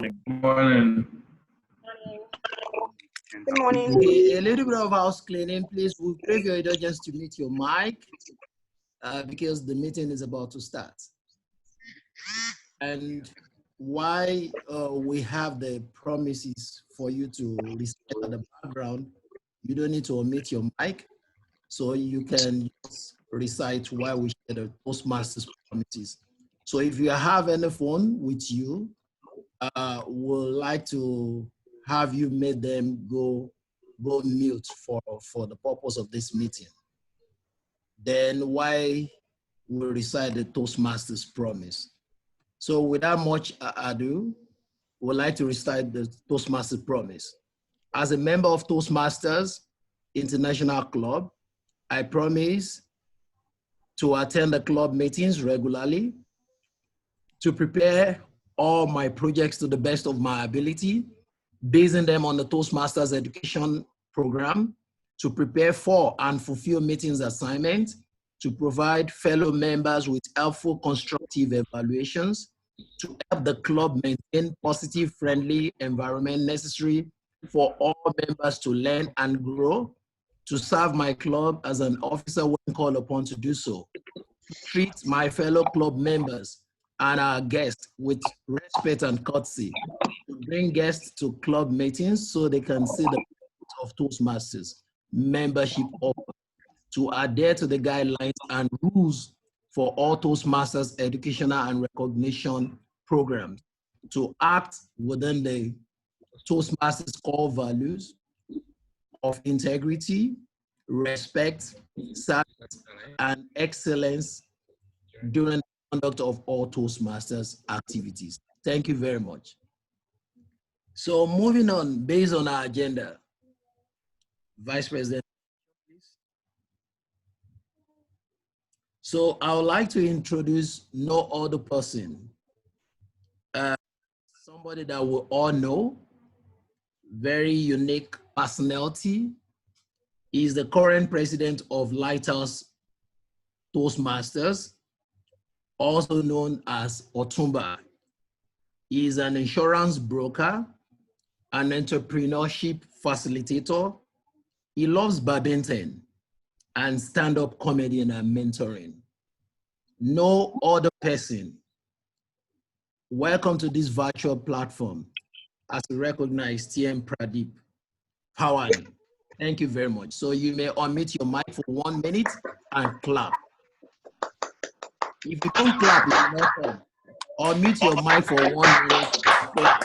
Morning. Good morning. A little bit of house cleaning, please. We'll crave your indulgence to mute your mic because the meeting is about to start. And why we have the promises for you to recite at the background, you don't need to omit your mic, so you can recite while we share the Toastmasters promises. So if you have any phone with you, we'd like to have you make them go mute for the purpose of this meeting. Then why we recite the Toastmasters promise. So without much ado, we'd like to recite the Toastmasters promise. As a member of Toastmasters International Club, I promise to attend the club meetings regularly, to prepare all my projects to the best of my ability, basing them on the Toastmasters education program, to prepare for and fulfill meetings assignments, to provide fellow members with helpful constructive evaluations, to help the club maintain positive, friendly environment necessary for all members to learn and grow, to serve my club as an officer when called upon to do so, to treat my fellow club members and our guests with respect and courtesy, to bring guests to club meetings so they can see the benefits of Toastmasters membership offer, to adhere to the guidelines and rules for all Toastmasters educational and recognition programs, to act within the Toastmasters core values of integrity, respect, service, and excellence during the conduct of all Toastmasters activities. Thank you very much. So moving on, based on our agenda, Vice President, please. So I would like to introduce no other person, somebody that we all know, very unique personality. He is the current president of Lighthouse Toastmasters, also known as Otumba. He is an insurance broker, an entrepreneurship facilitator. He loves badminton and stand-up comedy and mentoring. No other person. Welcome to this virtual platform as we recognize TM Pradeep Pawani. Thank you very much. So you may unmute your mic for 1 minute and clap. If you don't clap, you're not on. Unmute your mic for 1 minute, clap.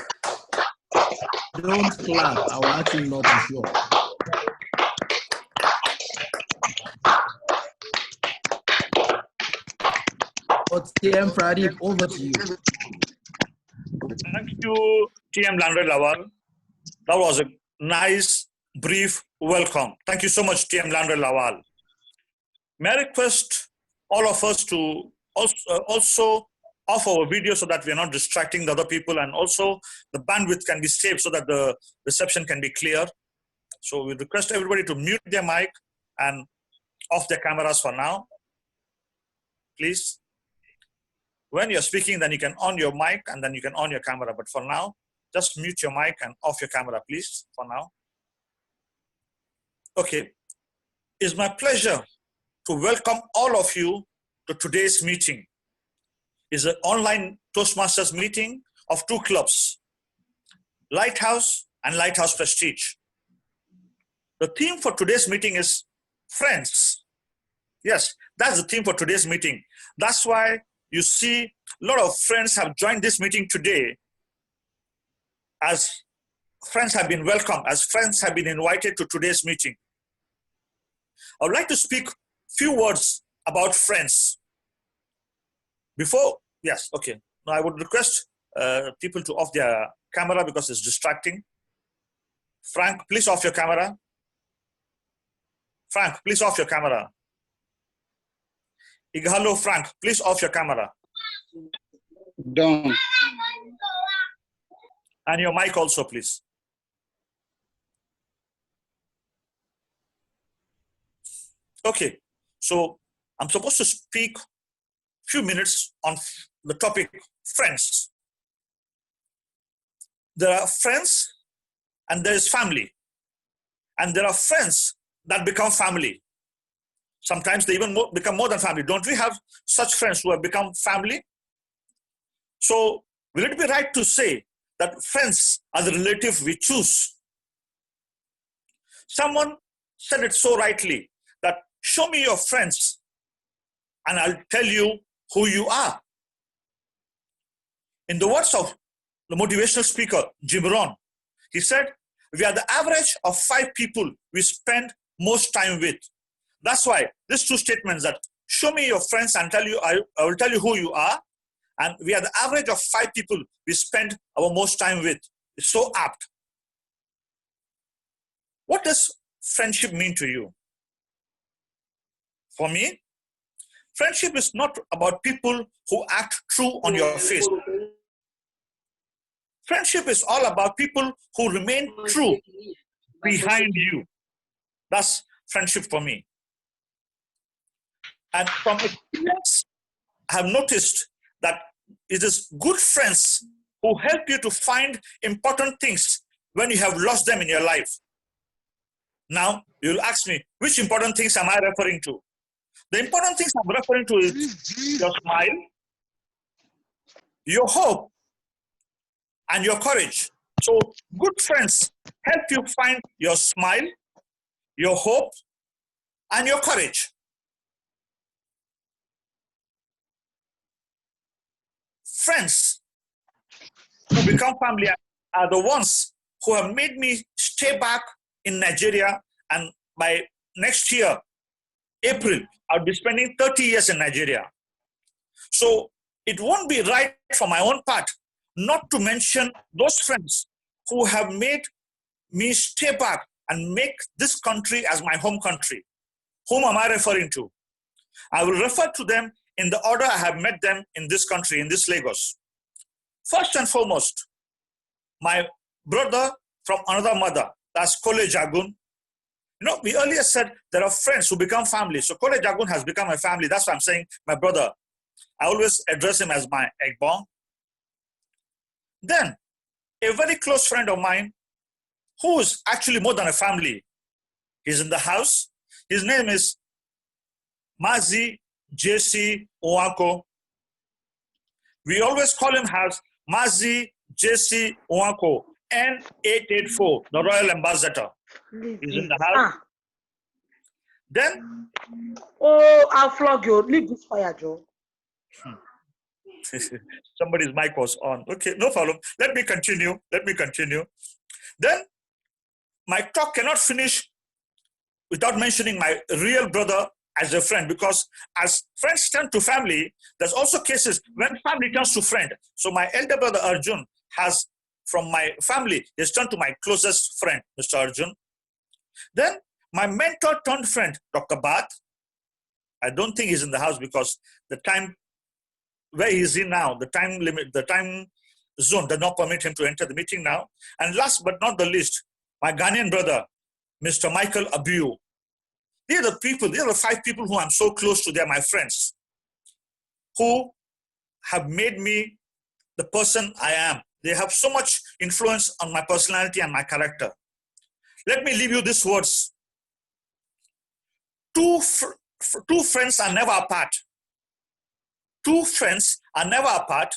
Don't clap, I will ask you not to show. But TM Pradeep, over to you. Thank you, TM Landry Lawal. That was a nice, brief welcome. Thank you so much, TM Landry Lawal. May I request all of us to also off our video so that we are not distracting the other people, and also the bandwidth can be saved so that the reception can be clear. So we request everybody to mute their mic and off their cameras for now, please. When you're speaking, then you can on your mic and then you can on your camera. But for now, just mute your mic and off your camera, please, for now. Okay. It's my pleasure to welcome all of you to today's meeting. It's an online Toastmasters meeting of two clubs, Lighthouse and Lighthouse Prestige. The theme for today's meeting is friends. Yes, that's the theme for today's meeting. That's why you see a lot of friends have joined this meeting today, as friends have been welcomed, as friends have been invited to today's meeting. I would like to speak a few words about friends. Before, yes, okay. Now I would request people to off their camera because it's distracting. Frank, please off your camera. Frank, please off your camera. Igalo, Frank, please off your camera. Done. And your mic also, please. Okay, so I'm supposed to speak a few minutes on the topic friends. there are friends and there is family. And there are friends that become family. Sometimes they even become more than family. Don't we have such friends who have become family? So will it be right to say that friends are the relative we choose? Someone said it so rightly that show me your friends and I'll tell you who you are. In the words of the motivational speaker, Jim Rohn, he said, we are the average of 5 people we spend most time with. That's why these 2 statements that show me your friends and tell you, I will tell you who you are, and we are the average of 5 people we spend our most time with. It's so apt. What does friendship mean to you? For me, friendship is not about people who act true on your face. Friendship is all about people who remain true behind you. That's friendship for me. And from experience, I have noticed that it is good friends who help you to find important things when you have lost them in your life. Now, you'll ask me, which important things am I referring to? The important things I'm referring to is your smile, your hope, and your courage. So good friends help you find your smile, your hope, and your courage. Friends who become family are the ones who have made me stay back in Nigeria, and by next year, April, I'll be spending 30 years in Nigeria. So it won't be right for my own part not to mention those friends who have made me stay back and make this country as my home country. Whom am I referring to? I will refer to them in the order I have met them in this country, in this Lagos. First and foremost, my brother from another mother, that's Kole Jagun. You know, we earlier said there are friends who become family. So Kole Jagun has become a family. That's why I'm saying my brother. I always address him as my Egbon. Then, a very close friend of mine, who is actually more than a family, he's in the house. His name is Mazi JC Owanko. We always call him as Mazi JC Owanko, N884, the Royal Ambassador. He's in the house. Then, oh, I'll flog you. Leave this fire, Joe. Somebody's mic was on. Okay, no problem. Let me continue. Then, my talk cannot finish without mentioning my real brother as a friend, because as friends turn to family, there's also cases when family turns to friend. So my elder brother Arjun has, from my family, he's turned to my closest friend, Mr. Arjun. Then my mentor turned friend, Dr. Bath. I don't think he's in the house because the time where he's in now, the time limit, the time zone does not permit him to enter the meeting now. And last but not the least, my Ghanaian brother, Mr. Michael Abiu. These are the people, these are the 5 people who I'm so close to. They're my friends who have made me the person I am. They have so much influence on my personality and my character. Let me leave you these words. Two friends are never apart. 2 friends are never apart,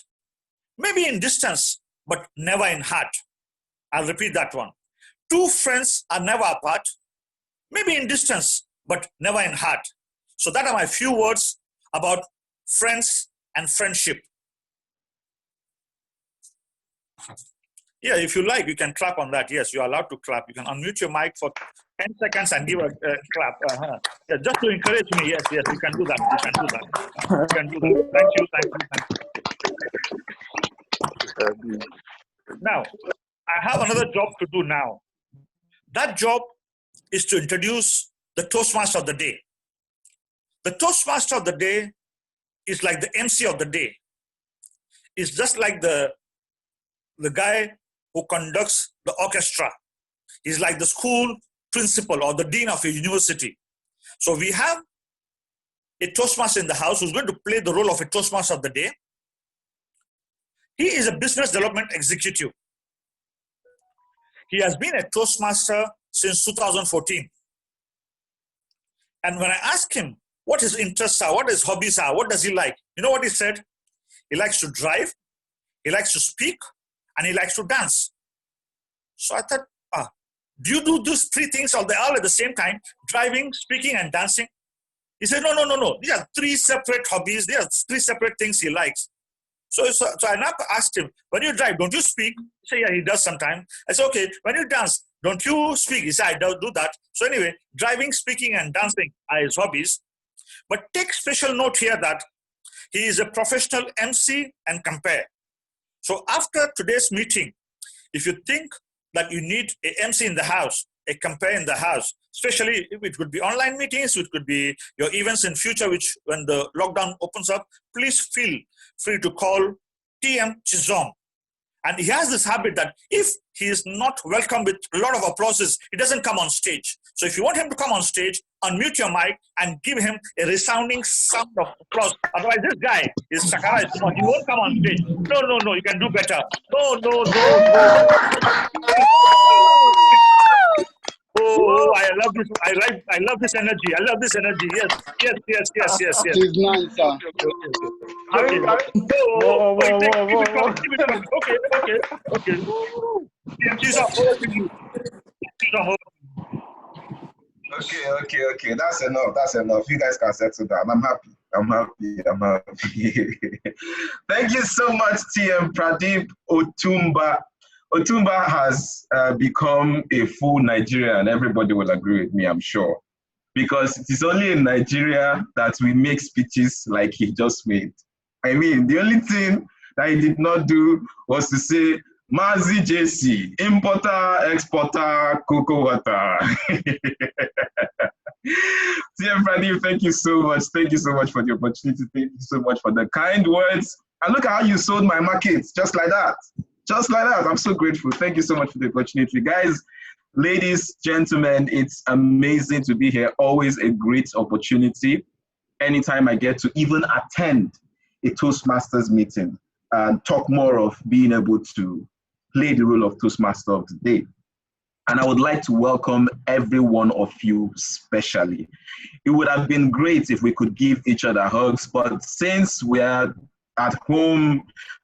maybe in distance, but never in heart. I'll repeat that one. 2 friends are never apart, maybe in distance, but never in heart. So that are my few words about friends and friendship. Yeah, if you like, you can clap on that. Yes, you're allowed to clap. You can unmute your mic for 10 seconds and give a clap. Yeah, just to encourage me. Yes, you can do that. You can do that. Thank you. Now, I have another job to do now. That job is to introduce the Toastmaster of the day. The Toastmaster of the day is like the MC of the day. It's just like the guy who conducts the orchestra. He's like the school principal or the dean of a university. So we have a Toastmaster in the house who's going to play the role of a Toastmaster of the day. He is a business development executive. He has been a Toastmaster since 2014. And when I asked him what his interests are, what his hobbies are, what does he like? You know what he said? He likes to drive, he likes to speak, and he likes to dance. So I thought, do you do these three things all at the same time? Driving, speaking, and dancing? He said, no. These are three separate hobbies. These are three separate things he likes. So I now asked him, when you drive, don't you speak? He said, yeah, he does sometimes. I said, okay, when you dance, don't you speak? He said, I don't do that. So anyway, driving, speaking, and dancing are his hobbies. But take special note here that he is a professional MC and compare. So after today's meeting, if you think that you need a MC in the house, a compare in the house, especially if it could be online meetings, it could be your events in future, which when the lockdown opens up, please feel free to call TM Chizom. And he has this habit that if he is not welcome with a lot of applauses, he doesn't come on stage. So if you want him to come on stage, unmute your mic and give him a resounding sound of applause. Otherwise, this guy is Sakara. He won't come on stage. No, you can do better. No. Oh, I love this. I love this energy. I love this energy. Yes. She's nice, sir. Okay. Whoa. Keep it coming. Okay. She's up. Over to you. Okay. That's enough. You guys can settle down. I'm happy. Thank you so much, TM Pradeep Otumba. Otumba has become a full Nigerian. Everybody will agree with me, I'm sure. Because it is only in Nigeria that we make speeches like he just made. I mean, the only thing that he did not do was to say, Mazi JC, importer, exporter, cocoa water. TM Pradeep, thank you so much. Thank you so much for the opportunity. Thank you so much for the kind words. And look at how you sold my market, just like that. Just like that. I'm so grateful. Thank you so much for the opportunity. Guys, ladies, gentlemen, it's amazing to be here. Always a great opportunity. Anytime I get to even attend a Toastmasters meeting and talk more of being able to play the role of Toastmaster of the day. And I would like to welcome every one of you specially. It would have been great if we could give each other hugs, but since we're at home,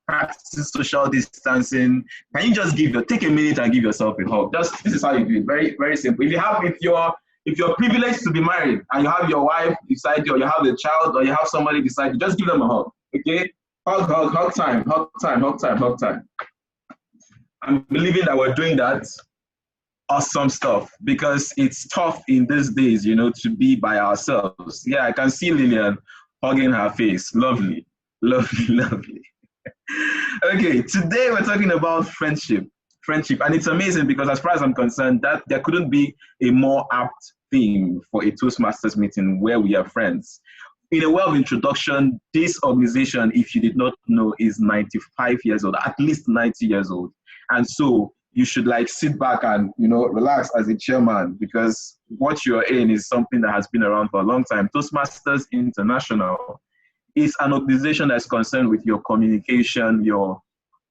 practicing social distancing, can you just take a minute and give yourself a hug? This is how you do it. Very, very simple. If you're privileged to be married and you have your wife beside you, or you have a child, or you have somebody beside you, just give them a hug. Okay? Hug time. I'm believing that we're doing that. Awesome stuff, because it's tough in these days, to be by ourselves. Yeah, I can see Lillian hugging her face. Lovely. Okay, today we're talking about friendship, and it's amazing because as far as I'm concerned, that there couldn't be a more apt theme for a Toastmasters meeting where we are friends. In a way of introduction, this organization, if you did not know, is 95 years old, at least 90 years old, and so you should sit back and relax as a chairman, because what you're in is something that has been around for a long time. Toastmasters International is an organization that's concerned with your communication, your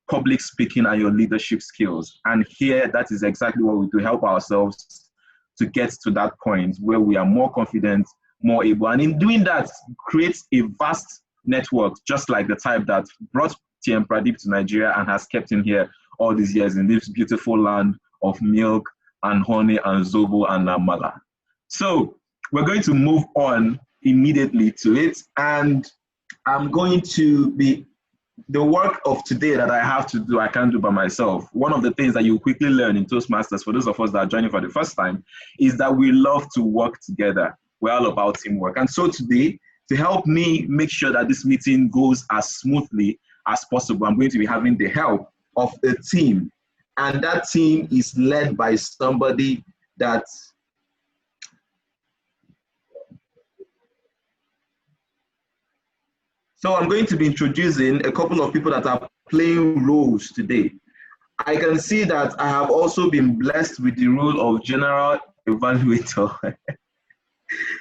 public speaking, and your leadership skills. And here, that is exactly what we do, help ourselves to get to that point where we are more confident, more able. And in doing that, creates a vast network, just like the type that brought TM Pradeep to Nigeria and has kept him here all these years in this beautiful land of milk and honey and zobo and amala. So we're going to move on immediately to it. And I'm going to be, the work of today that I have to do, I can't do by myself. One of the things that you quickly learn in Toastmasters, for those of us that are joining for the first time, is that we love to work together. We're all about teamwork. And so today, to help me make sure that this meeting goes as smoothly as possible, I'm going to be having the help of a team. And that team is led by somebody that So I'm going to be introducing a couple of people that are playing roles today. I can see that I have also been blessed with the role of general evaluator.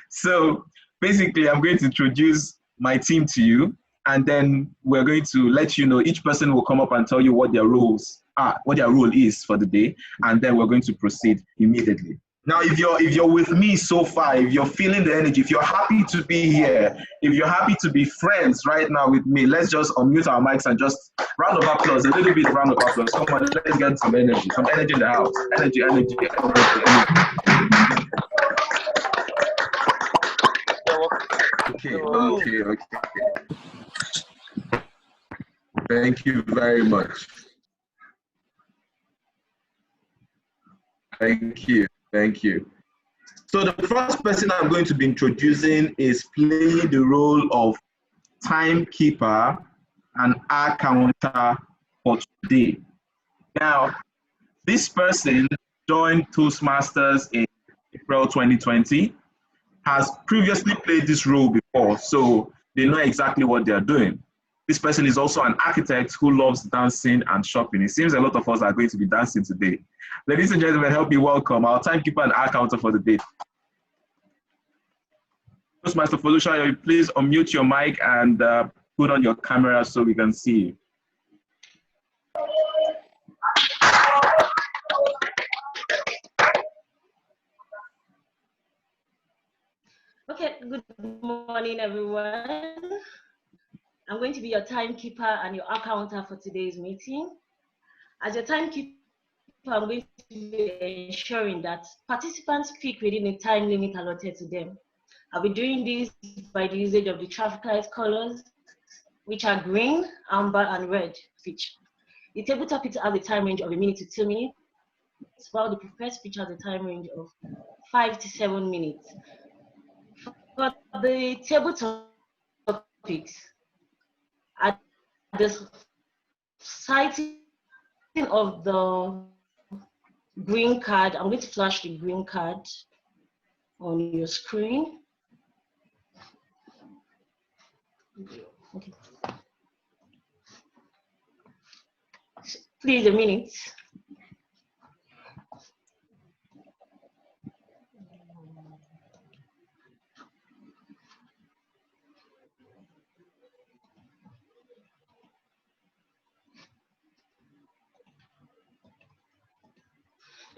So basically, I'm going to introduce my team to you, and then we're going to let you know, each person will come up and tell you what their roles what their role is for the day, and then we're going to proceed immediately. Now, if you're with me so far, if you're feeling the energy, if you're happy to be here, if you're happy to be friends right now with me, let's just unmute our mics and just round of applause, a little bit round of applause. Come on, let's get some energy in the house. Energy, energy, energy, energy. Okay. Thank you very much. Thank you. So the first person I'm going to be introducing is playing the role of timekeeper and hour counter for today. Now, this person joined Toastmasters in April 2020, has previously played this role before, so they know exactly what they're doing. This person is also an architect who loves dancing and shopping. It seems a lot of us are going to be dancing today. Ladies and gentlemen, help me welcome our timekeeper and hour counter for the day. Toastmaster Folusha, please unmute your mic and put on your camera so we can see you. Okay, good morning, everyone. I'm going to be your timekeeper and your accountant for today's meeting. As your timekeeper, I'm going to be ensuring that participants speak within the time limit allotted to them. I'll be doing this by the usage of the traffic light colors, which are green, amber, and red speech. The table topics have a time range of 1 minute to 2 minutes, while the preferred speech has a time range of 5 to 7 minutes. For the table topics, at the citing of the green card, I'm going to flash the green card on your screen. Okay. Please, a minute.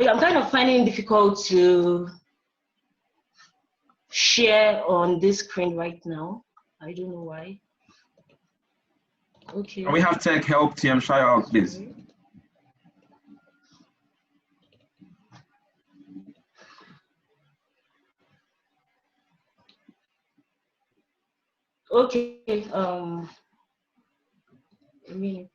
I'm kind of finding it difficult to share on this screen right now. I don't know why. Okay. Can we have tech help TM Shire out, please? Okay. A minute.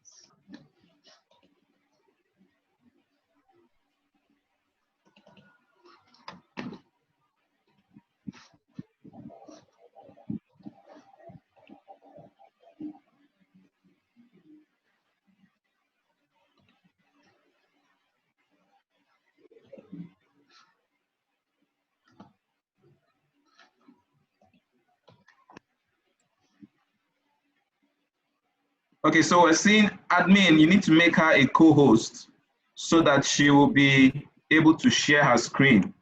Okay, so we're seeing admin, you need to make her a co-host so that she will be able to share her screen.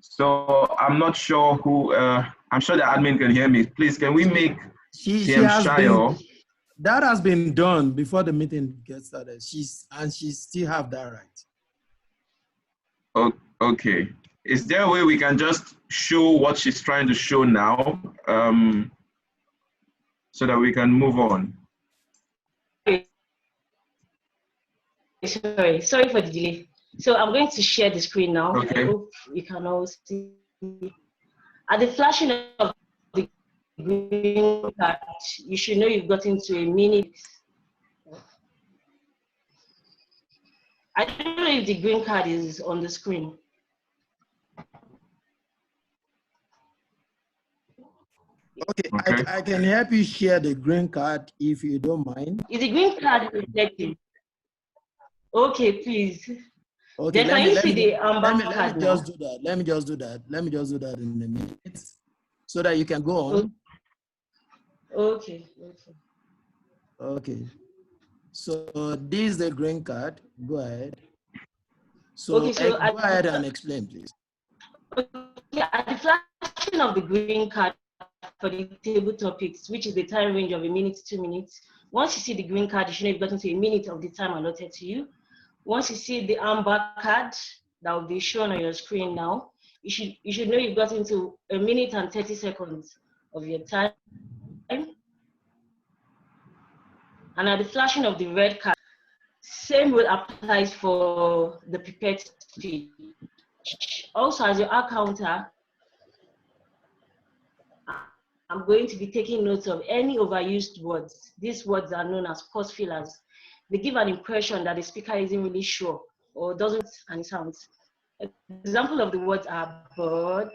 So I'm not sure who, I'm sure the admin can hear me. Please, can we make that has been done before the meeting gets started. She still have that right. Okay. Is there a way we can just show what she's trying to show now so that we can move on? Sorry for the delay. So I'm going to share the screen now. Okay. I hope you can all see. At the flashing of the green card, you should know you've gotten to a minute. I don't know if the green card is on the screen. Okay. I can help you share the green card if you don't mind. Is the green card reflecting? Okay, please. Okay, then can you see the amber card? Let me just do that in a minute so that you can go on. Okay. So this is the green card. Go ahead. So, okay, so go ahead and explain, please. Okay, at the flashing of the green card for the table topics, which is the time range of 1 minute to 2 minutes, Once you see the green card, you should have gotten to a minute of the time allotted to you. Once you see the amber card that will be shown on your screen now, you should know you've gotten to a minute and 30 seconds of your time. And at the flashing of the red card, same rule applies for the prepared speech. Also, as your counter, I'm going to be taking notes of any overused words. These words are known as pause fillers. They give an impression that the speaker isn't really sure or doesn't and it sounds. Example of the words are but,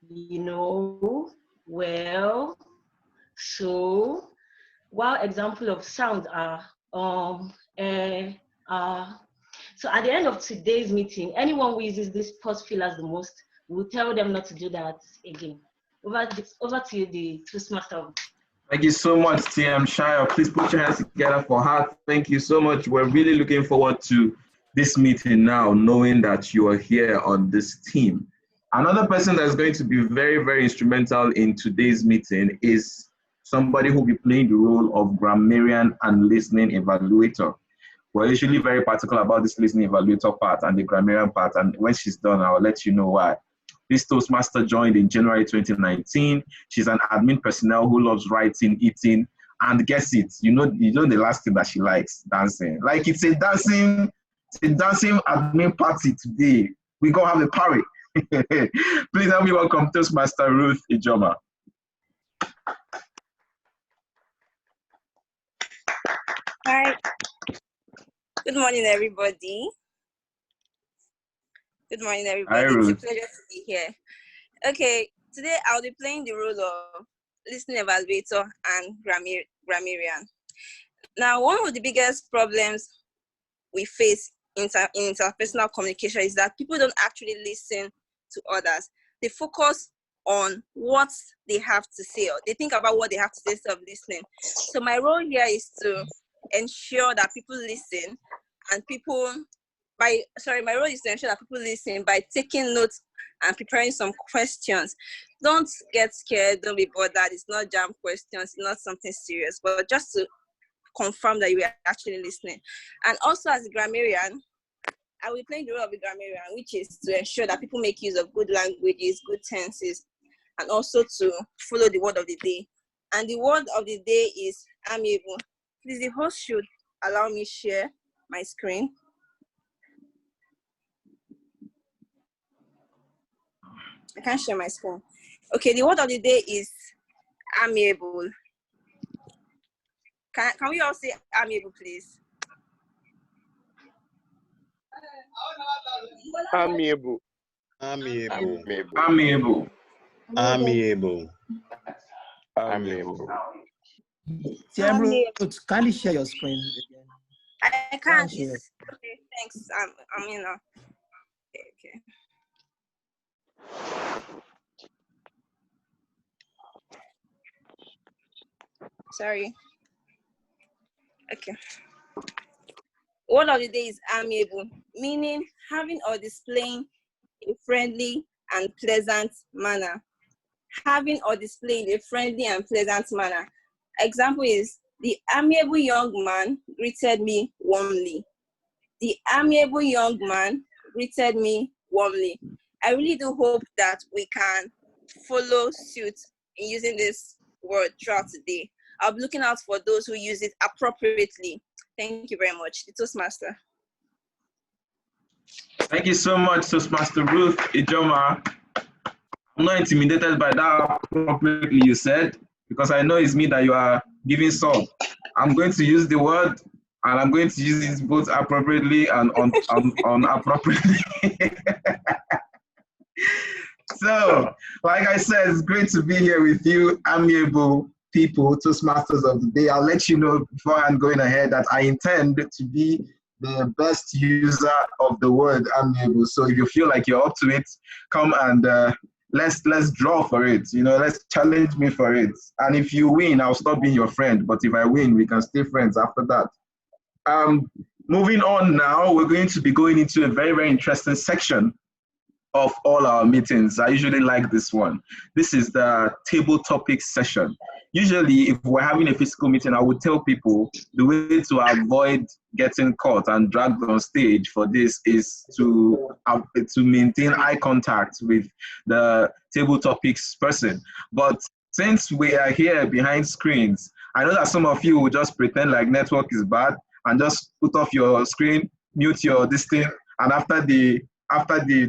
you know, well, so, while example of sounds are So at the end of today's meeting, anyone who uses this pause fillers the most, we'll tell them not to do that again. Over to you, the Toastmaster. Thank you so much, TM Shire. Please put your hands together for her. Thank you so much. We're really looking forward to this meeting now, knowing that you are here on this team. Another person that's going to be very, very instrumental in today's meeting is somebody who will be playing the role of grammarian and listening evaluator. We're usually very particular about this listening evaluator part and the grammarian part, and when she's done, I'll let you know why. This Toastmaster joined in January 2019. She's an admin personnel who loves writing, eating, and guess it, you know the last thing that she likes, dancing. Like it's a dancing admin party today. We're gonna have a party. Please help me welcome Toastmaster Ruth Ijoma. Hi. Good morning, everybody. Good morning, everybody. Hi, Ruth. It's a pleasure to be here. Okay, today I'll be playing the role of listening evaluator and grammarian. Now, one of the biggest problems we face in interpersonal communication is that people don't actually listen to others. They focus on what they have to say, or they think about what they have to say instead of listening. So my role here is to ensure that people listen, and my role is to ensure that people listen by taking notes and preparing some questions. Don't get scared, don't be bothered. It's not jam questions, it's not something serious, but just to confirm that you are actually listening. And also as a grammarian, I will be playing the role of a grammarian, which is to ensure that people make use of good languages, good tenses, and also to follow the word of the day. And the word of the day is amiable. Please, the host should allow me share my screen. I can't share my screen. Okay, the word of the day is amiable. Can we all say amiable, please? Amiable. Amiable. Kindly share your screen again. I can't. Okay, thanks. I'm you know. Okay. Sorry. Okay. Word of the day is amiable, meaning having or displaying a friendly and pleasant manner. Having or displaying a friendly and pleasant manner. Example is, the amiable young man greeted me warmly. The amiable young man greeted me warmly. I really do hope that we can follow suit in using this word throughout the day. I'll be looking out for those who use it appropriately. Thank you very much. The Toastmaster. Thank you so much, Toastmaster Ruth Ijoma. I'm not intimidated by that appropriately you said, because I know it's me that you are giving sub. I'm going to use the word, and I'm going to use it both appropriately and unappropriately. So, like I said, it's great to be here with you, amiable people, Toastmasters of the day. I'll let you know before I'm going ahead that I intend to be the best user of the word amiable. So if you feel like you're up to it, come and let's draw for it. You know, let's challenge me for it. And if you win, I'll stop being your friend. But if I win, we can stay friends after that. Moving on now, we're going to be going into a very, very interesting section of all our meetings. I usually like this one. This is the table topic session. Usually, if we're having a physical meeting, I would tell people the way to avoid getting caught and dragged on stage for this is to maintain eye contact with the table topics person. But since we are here behind screens, I know that some of you will just pretend like network is bad and just put off your screen, mute your this thing, and after the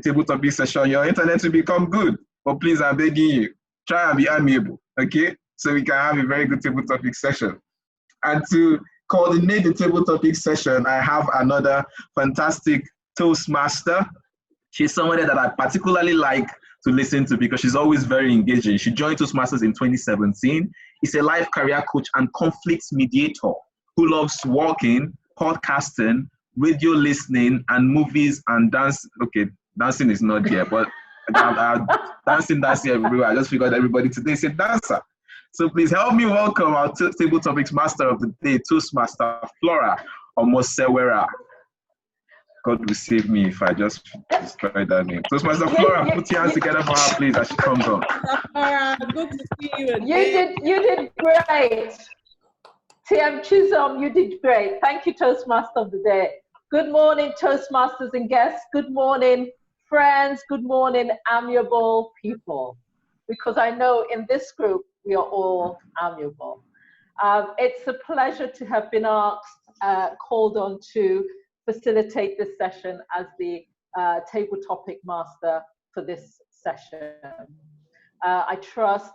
table topic session, your internet will become good. But please, I'm begging you, try and be amiable, okay? So we can have a very good table topic session. And to coordinate the table topic session, I have another fantastic Toastmaster. She's someone that I particularly like to listen to because she's always very engaging. She joined Toastmasters in 2017. She's a life career coach and conflict mediator who loves walking, podcasting, radio listening, and movies and dance. Okay, dancing is not there, but dancing everywhere. I just figured everybody today is a dancer. So please help me welcome our table topics master of the day, Toastmaster Flora Omosewera. God will save me if I just destroy that name. Toastmaster Flora, put your hands together for her, please, as she comes on. Flora, good to see you again. You did great. TM Chisholm, you did great. Thank you, Toastmaster of the day. Good morning, Toastmasters and guests. Good morning, friends. Good morning, amiable people. Because I know in this group, we are all amiable. It's a pleasure to have been asked, called on to facilitate this session as the table topic master for this session. I trust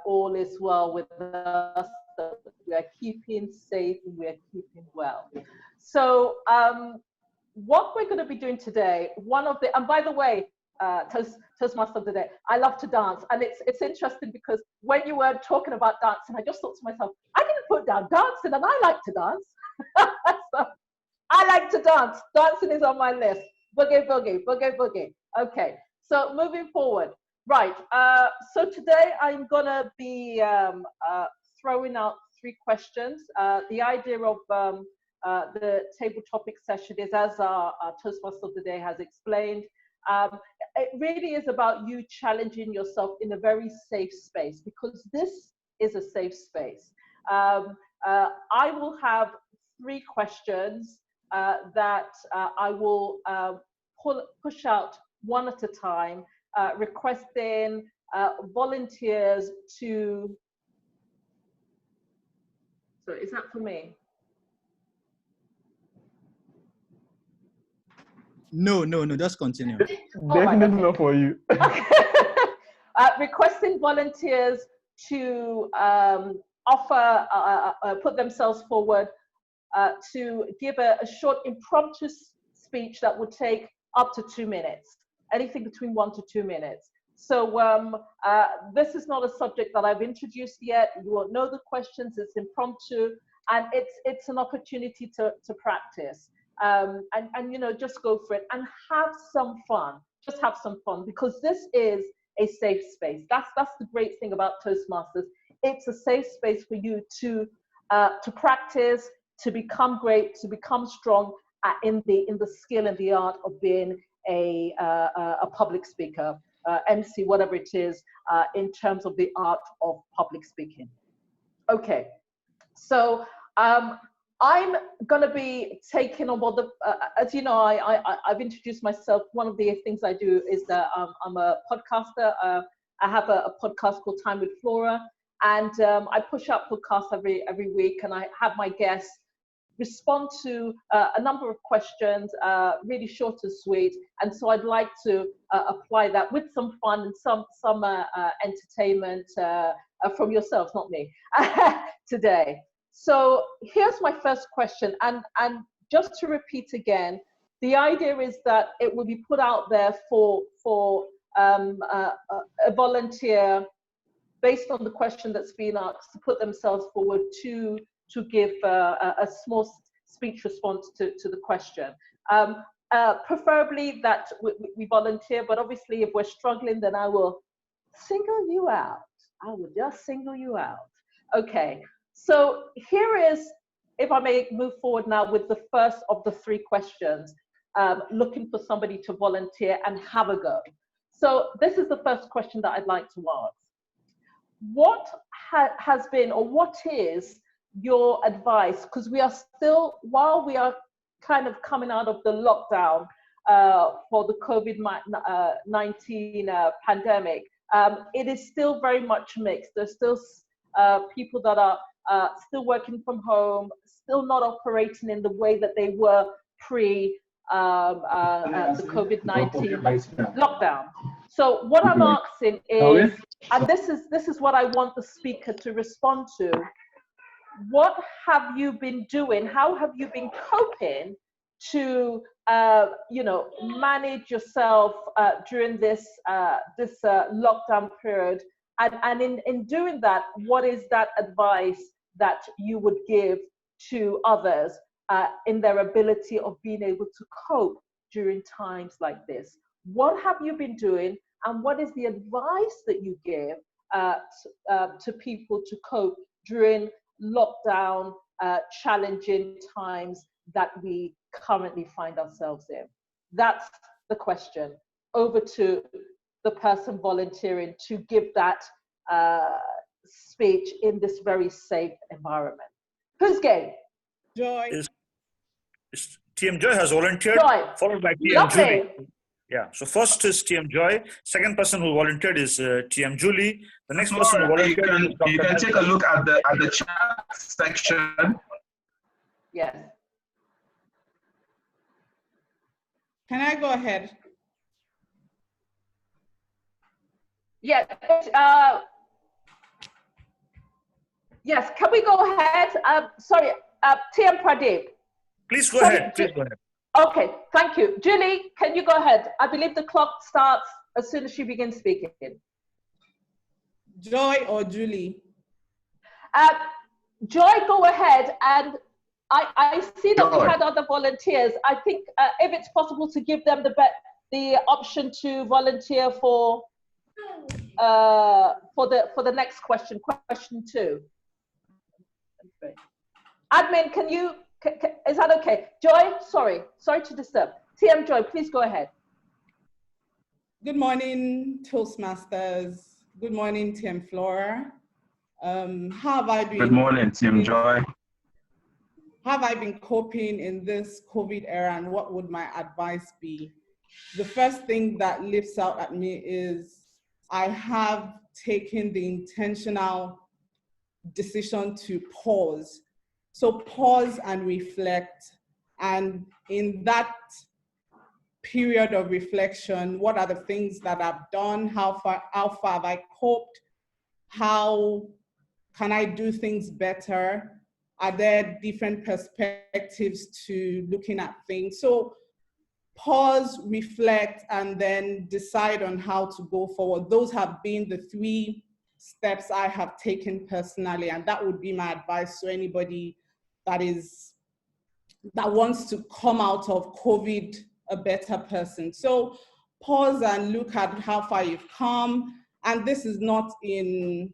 all is well with us, that we are keeping safe and we are keeping well. So what we're going to be doing today, and by the way, Toastmaster of the day, I love to dance, and it's interesting because when you were talking about dancing, I just thought to myself, I didn't put down dancing, and I like to dance. So, I like to dance. Dancing is on my list. Boogie, boogie, boogie, boogie. Okay, so moving forward. Right, so today I'm gonna be throwing out 3 questions. The idea of the table topic session is, as our Toastmaster of the day has explained, it really is about you challenging yourself in a very safe space, because this is a safe space. I will have 3 questions that I will push out one at a time, requesting volunteers to, so is that for me? No, just continue. Definitely not for you. Requesting volunteers to put themselves forward to give a short impromptu speech that would take up to 2 minutes, anything between 1 to 2 minutes. So this is not a subject that I've introduced yet. You won't know the questions, it's impromptu, and it's an opportunity to practice. And you know, just go for it and have some fun. Just have some fun, because this is a safe space. That's the great thing about Toastmasters. It's a safe space for you to practice, to become great, to become strong in the skill and the art of being a public speaker, MC, whatever it is, in terms of the art of public speaking. Okay, so I'm going to be taking on board as you know, I've introduced myself. One of the things I do is that I'm a podcaster. I have a podcast called Time with Flora, and I push out podcasts every week, and I have my guests respond to a number of questions, really short and sweet. And so I'd like to apply that with some fun and some entertainment from yourselves, not me, today. So here's my first question, and just to repeat again, the idea is that it will be put out there for a volunteer based on the question that's been asked to put themselves forward to give a small speech response to the question. Preferably that we volunteer, but obviously if we're struggling, then I will single you out. I will just single you out. Okay, so here is, if I may move forward now with the first of the 3 questions. looking for somebody to volunteer and have a go. So this is the first question that I'd like to ask. What has been, or what is your advice? Because we are still, while we are kind of coming out of the lockdown for the COVID-19 pandemic, it is still very much mixed. There's still people that are still working from home, still not operating in the way that they were pre the COVID-19 lockdown. So what I'm asking is, and this is what I want the speaker to respond to, what have you been doing? How have you been coping to manage yourself during this lockdown period? And in doing that, what is that advice that you would give to others in their ability of being able to cope during times like this? What have you been doing, and what is the advice that you give to people to cope during lockdown, challenging times that we currently find ourselves in? That's the question. Over to the person volunteering to give that speech in this very safe environment. Who's game? Joy. TM Joy has volunteered, Joy. followed by TM Lovely. Julie. Yeah, so first is TM Joy. Second person who volunteered is TM Julie. The next person who volunteered you can take a look at the chat section. Yes. Can I go ahead? Yes. Yes. Can we go ahead? Sorry, TM Pradeep. Please go ahead. Please go ahead. Okay, thank you. Julie, can you go ahead? I believe the clock starts as soon as she begins speaking. Joy or Julie? Joy, go ahead. And I see that Joy. we had other volunteers. I think if it's possible to give them the option to volunteer for the next question, question 2. Admin, can you? Is that okay? Joy, sorry to disturb. TM Joy, please go ahead. Good morning, Toastmasters. Good morning, TM Flora. How have I been? Good morning, TM Joy. How have I been coping in this COVID era, and what would my advice be? The first thing that leaps out at me is I have taken the intentional decision to pause. So pause and reflect. And in that period of reflection, what are the things that I've done? How far have I coped? How can I do things better? Are there different perspectives to looking at things? So pause, reflect, and then decide on how to go forward. Those have been the 3 steps I have taken personally, and that would be my advice to anybody that wants to come out of COVID a better person. So pause and look at how far you've come. And this is not in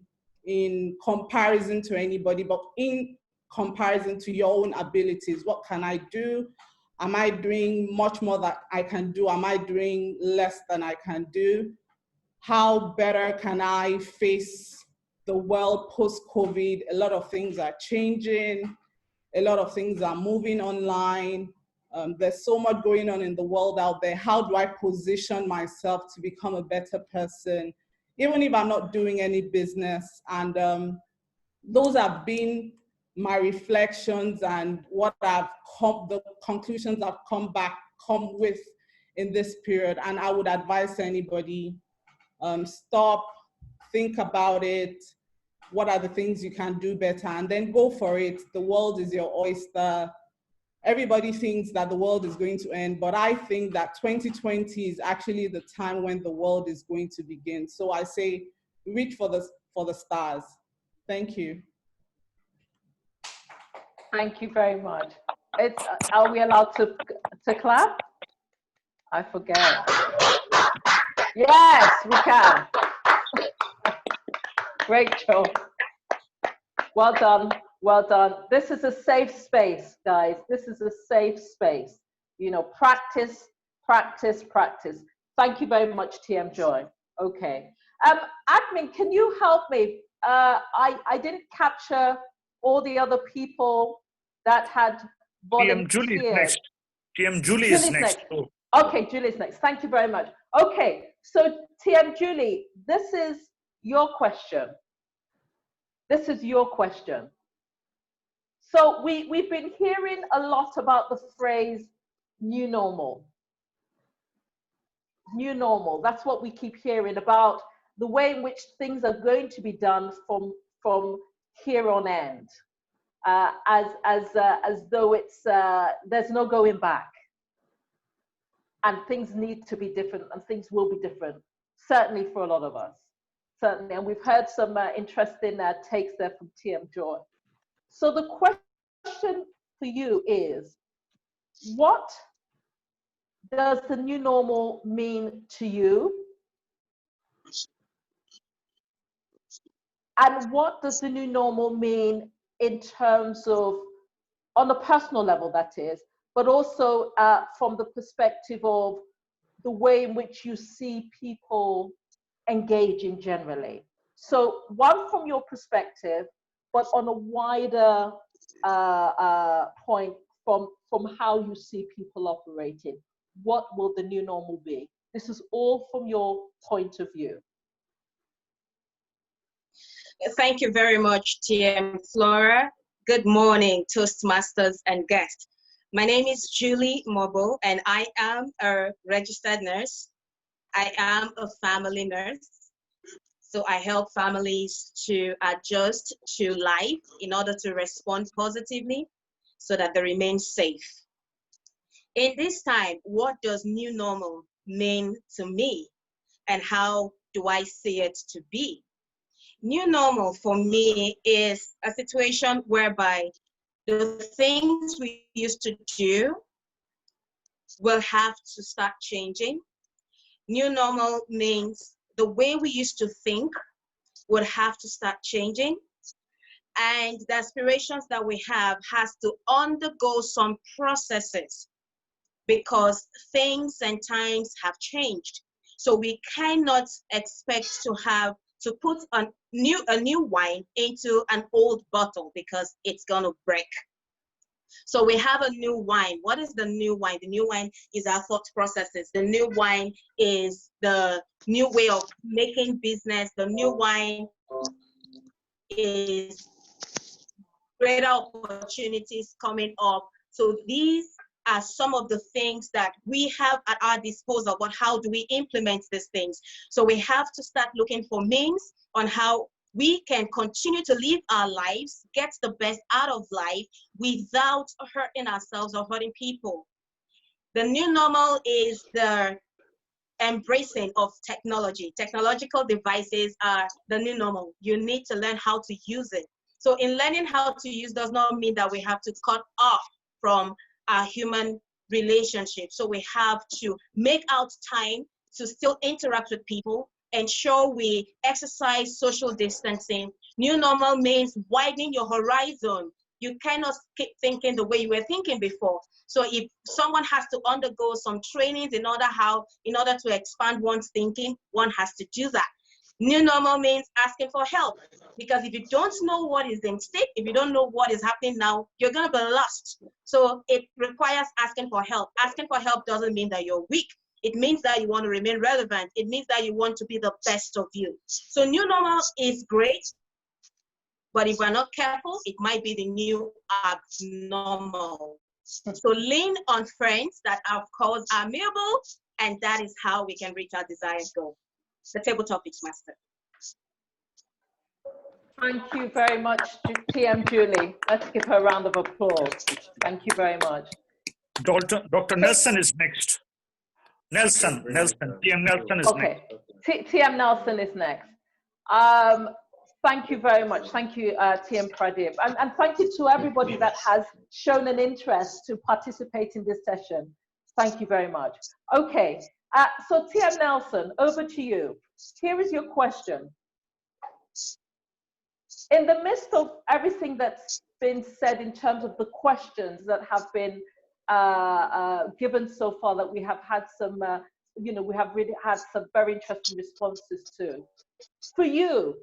comparison to anybody, but in comparison to your own abilities. What can I do? Am I doing much more that I can do? Am I doing less than I can do? How better can I face the world post-COVID? A lot of things are changing. A lot of things are moving online. There's so much going on in the world out there. How do I position myself to become a better person, even if I'm not doing any business? And those have been my reflections and what the conclusions I've come with in this period. And I would advise anybody, stop, think about it. What are the things you can do better? And then go for it. The world is your oyster. Everybody thinks that the world is going to end, but I think that 2020 is actually the time when the world is going to begin. So I say, reach for the stars. Thank you. Thank you very much. Are we allowed to clap? I forget. Yes, we can. Great job. Well done. Well done. This is a safe space, guys. This is a safe space. you know, practice, practice, practice. Thank you very much, TM Joy. Okay. Admin, can you help me? I didn't capture all the other people that had volunteered. TM Julie is next. TM Julie is next. Okay, Julie's next. Thank you very much. Okay, so TM Julie, this is your question. This is your question. So we've been hearing a lot about the phrase new normal. New normal, that's what we keep hearing about, the way in which things are going to be done from here on end, as though it's there's no going back, and things need to be different, and things will be different, certainly for a lot of us, certainly. And we've heard some interesting takes there from TM Joy. So the question for you is, what does the new normal mean to you? And what does the new normal mean in terms of, on a personal level, that is, but also from the perspective of the way in which you see people engaging generally? So one from your perspective, but on a wider point from how you see people operating. What will the new normal be? This is all from your point of view. Thank you very much, TM Flora. Good morning, Toastmasters and guests. My name is Julie Mobo, and I am a registered nurse. I am a family nurse. So I help families to adjust to life in order to respond positively so that they remain safe. In this time, what does new normal mean to me, and how do I see it to be? New normal for me is a situation whereby the things we used to do will have to start changing. New normal means the way we used to think would have to start changing. And the aspirations that we have has to undergo some processes because things and times have changed. So we cannot expect to put a new wine into an old bottle because it's gonna break. So we have a new wine. What is the new wine? The new wine is our thought processes. The new wine is the new way of making business. The new wine is greater opportunities coming up. So these are some of the things that we have at our disposal, but how do we implement these things? So we have to start looking for means on how we can continue to live our lives, get the best out of life without hurting ourselves or hurting people. The new normal is the embracing of technology. Technological devices are the new normal. You need to learn how to use it. So in learning how to use does not mean that we have to cut off from our human relationship. So we have to make out time to still interact with people, ensure we exercise social distancing. New normal means widening your horizon. You cannot keep thinking the way you were thinking before. So if someone has to undergo some trainings in order to expand one's thinking, one has to do that. New normal means asking for help, because if you don't know what is in stake, if you don't know what is happening now, you're going to be lost. So it requires asking for help. Asking for help doesn't mean that you're weak. It means that you want to remain relevant. It means that you want to be the best of you. So new normal is great, but if we're not careful, it might be the new abnormal. So lean on friends that of course are amiable, and that is how we can reach our desired goal. The table topics master. Thank you very much, TM Julie. Let's give her a round of applause. Thank you very much. Dr. Nelson is next. Nelson, TM Nelson is next. Okay, TM Nelson is next. Thank you very much. Thank you, TM Pradeep. And thank you to everybody that has shown an interest to participate in this session. Thank you very much. Okay, so TM Nelson, over to you. Here is your question. In the midst of everything that's been said in terms of the questions that have been given so far that we have had some, we have really had some very interesting responses to. For you,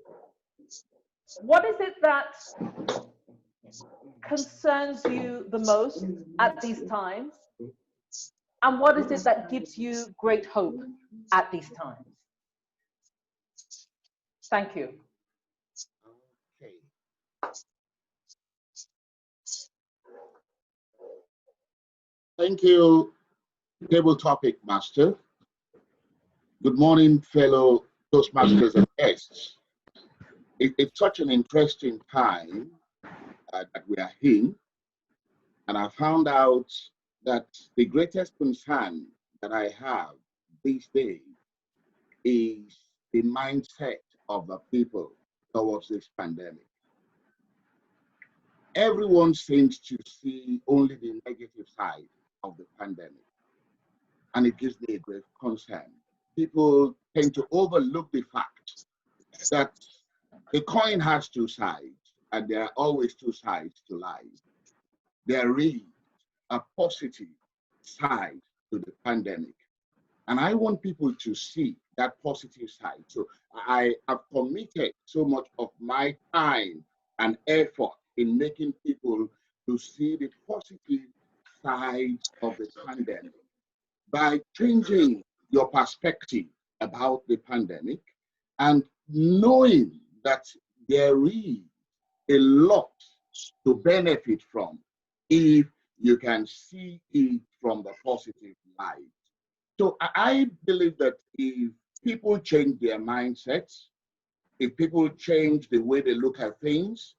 what is it that concerns you the most at these times? And what is it that gives you great hope at these times? Thank you. Okay. Thank you, Table Topic Master. Good morning, fellow Toastmasters and guests. It's such an interesting time that we are in, and I found out that the greatest concern that I have these days is the mindset of the people towards this pandemic. Everyone seems to see only the negative side of the pandemic, and it gives me a great concern. People tend to overlook the fact that the coin has two sides, and there are always two sides to life. There is a positive side to the pandemic, and I want people to see that positive side. So I have committed so much of my time and effort in making people to see the positive side of the pandemic by changing your perspective about the pandemic and knowing that there is a lot to benefit from if you can see it from the positive light. So I believe that if people change their mindsets, if people change the way they look at things,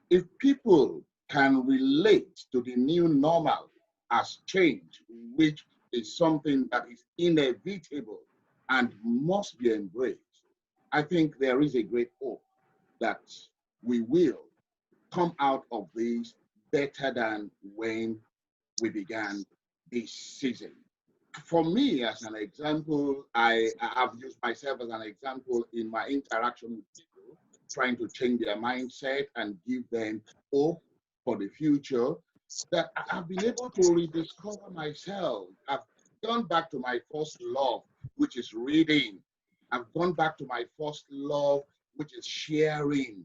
if people can relate to the new normal as change, which is something that is inevitable and must be embraced, I think there is a great hope that we will come out of this better than when we began this season. For me, as an example, I have used myself as an example in my interaction with people, trying to change their mindset and give them hope for the future, that I've been able to rediscover myself. I've gone back to my first love, which is reading. I've gone back to my first love, which is sharing,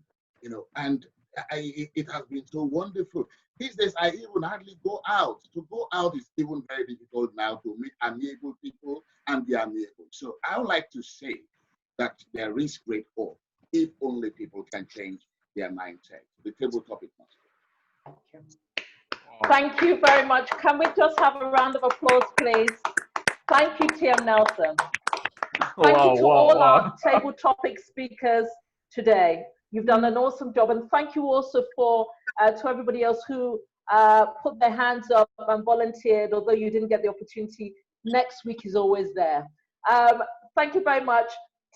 and it has been so wonderful. These days, I even hardly go out. To go out is even very difficult now to meet amiable people and be amiable. So I would like to say that there is great hope if only people can change their mindset. The table topic. Thank you. Thank you very much. Can we just have a round of applause, please? Thank you, TM Nelson. Thank you to all our table topic speakers today. You've done an awesome job, and thank you also to everybody else who put their hands up and volunteered, although you didn't get the opportunity. Next week is always there. Thank you very much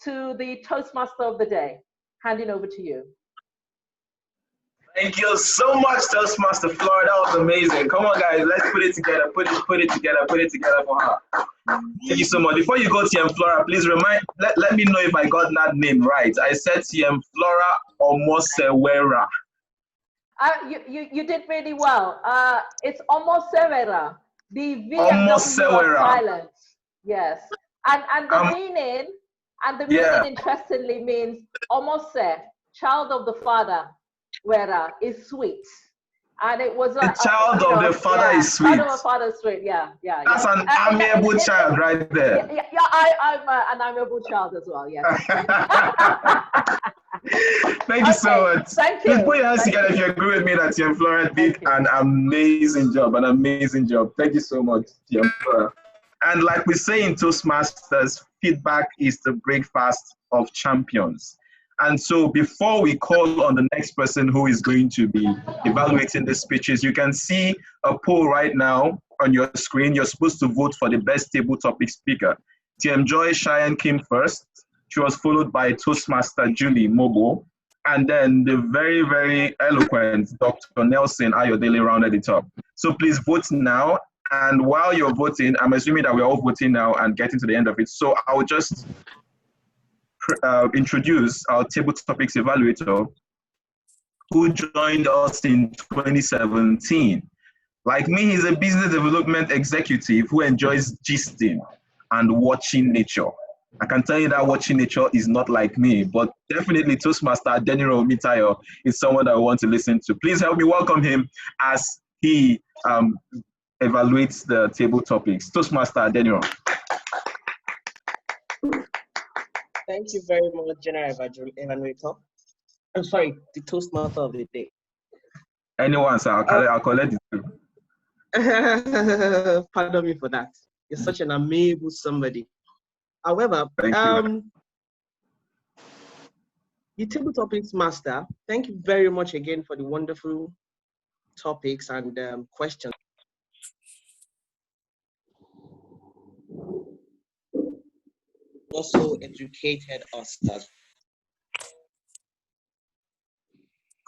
to the Toastmaster of the day. Handing over to you. Thank you so much, Toastmaster Flora. That was amazing. Come on, guys, let's put it together. Put it together for her. Thank you so much. Before you go, TM Flora, please let me know if I got that name right. I said TM Flora Omosewera. You did really well. It's Omosewera. The V and W are silent. Yes. And the meaning, interestingly, means Omose, child of the father. Wera is sweet, and it was a child of the father is sweet. Child of the father is sweet. Yeah. That's an amiable child right there. Yeah. I'm an amiable child as well. Yes. Thank you so much. Thank you. Please put your hands together if you agree with me that TM Flora did an amazing job. Thank you so much, TM Flora. And like we say in Toastmasters, feedback is the breakfast of champions. And so before we call on the next person who is going to be evaluating the speeches, you can see a poll right now on your screen. You're supposed to vote for the best table topic speaker. TM Joy Cheyenne came first. She was followed by Toastmaster Julie Mobo. And then the very, very eloquent Dr. Nelson Ayodele rounded it up. So please vote now. And while you're voting, I'm assuming that we're all voting now and getting to the end of it. So I'll just introduce our table topics evaluator who joined us in 2017. Like me, he's a business development executive who enjoys gisting and watching nature. I can tell you that watching nature is not like me, but definitely Toastmaster Deniro Mitayo is someone that I want to listen to. Please help me welcome him as he evaluates the table topics. Toastmaster Deniro. Thank you very much, General Evaluator. I'm sorry, the Toastmaster of the day. Anyone, sir. I'll collect it. Pardon me for that. You're such an amiable somebody. However, the table topics master, thank you very much again for the wonderful topics and questions. Also educated us.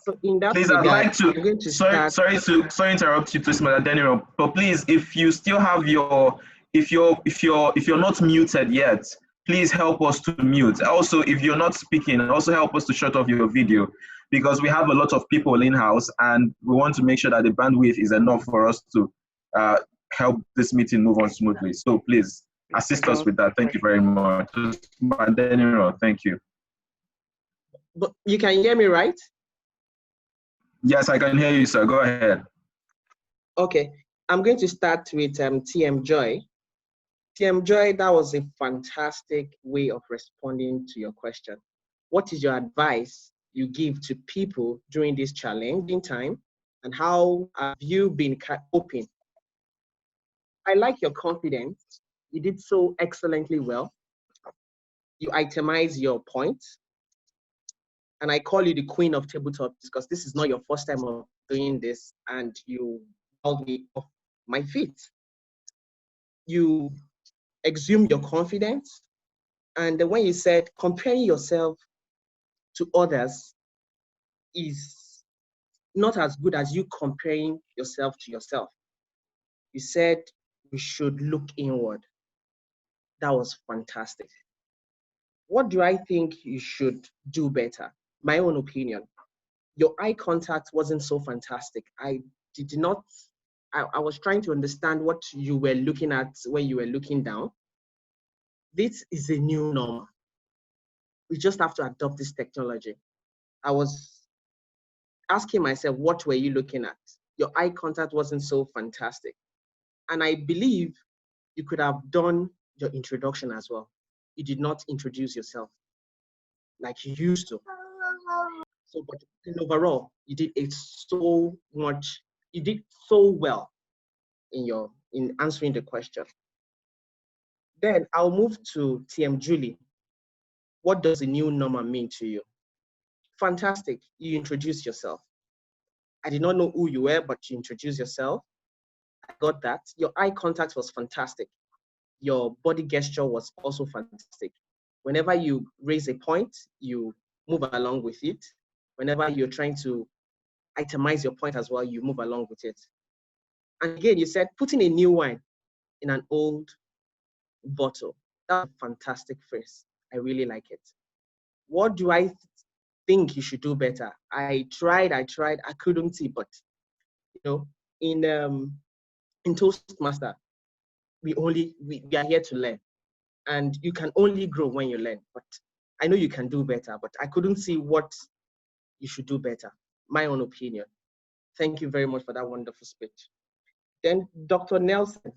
So in that please, regard, I'd like to, sorry to interrupt you, Toastmaster Daniel, but please, if you still have your, if you're not muted yet, please help us to mute. Also, if you're not speaking, also help us to shut off your video, because we have a lot of people in-house and we want to make sure that the bandwidth is enough for us to help this meeting move on smoothly. So please assist us with that. Thank you very much. Daniel, thank you. But you can hear me, right? Yes, I can hear you, sir. Go ahead. Okay, I'm going to start with TM Joy. TM Joy, that was a fantastic way of responding to your question. What is your advice you give to people during this challenging time, and how have you been coping? I like your confidence. You did so excellently well. You itemize your points. And I call you the queen of tabletops because this is not your first time of doing this, and you held me off my feet. You exhumed your confidence, and when you said comparing yourself to others is not as good as you comparing yourself to yourself. You said we should look inward. That was fantastic. What do I think you should do better? My own opinion. Your eye contact wasn't so fantastic. I was trying to understand what you were looking at when you were looking down. This is a new normal. We just have to adopt this technology. I was asking myself, what were you looking at? Your eye contact wasn't so fantastic. And I believe you could have done your introduction as well. You did not introduce yourself like you used to. So, but in overall, you did so well in answering the question. Then I'll move to TM Julie. What does a new normal mean to you? Fantastic, you introduced yourself. I did not know who you were, but you introduced yourself. I got that. Your eye contact was fantastic. Your body gesture was also fantastic. Whenever you raise a point, you move along with it. Whenever you're trying to itemize your point as well, you move along with it. And again, you said putting a new wine in an old bottle. That's a fantastic phrase. I really like it. What do I think you should do better? I tried, I couldn't see, but you know, in Toastmaster, we are here to learn, and you can only grow when you learn. But I know you can do better, but I couldn't see what you should do better. My own opinion. Thank you very much for that wonderful speech. Then Dr. Nelson,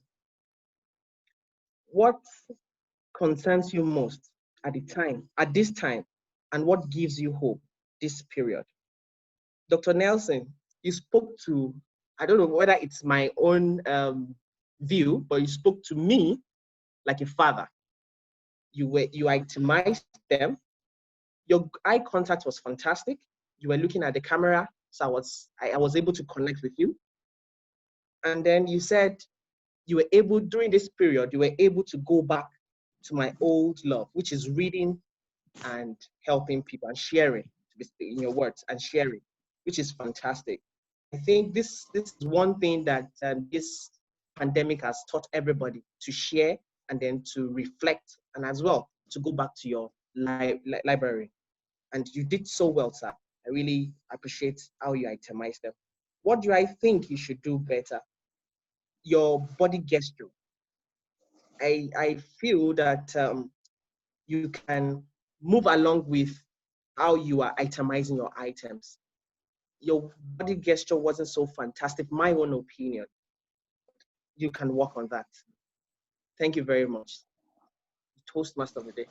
what concerns you most at this time, and what gives you hope this period? Dr. Nelson, you spoke to, I don't know whether it's my own view, but you spoke to me like a father. You itemized them. Your eye contact was fantastic. You were looking at the camera, so I was able to connect with you. And then you said you were able, during this period, you were able to go back to my old love, which is reading and helping people and sharing, in your words, and sharing, which is fantastic. I think this is one thing that this pandemic has taught everybody, to share and then to reflect, and as well to go back to your library. And you did so well, sir. I really appreciate how you itemized them. What do I think you should do better? your body gesture. I feel that you can move along with how you are itemizing your items. Your body gesture wasn't so fantastic, my own opinion. You can work on that. Thank you very much. Toastmaster of the day.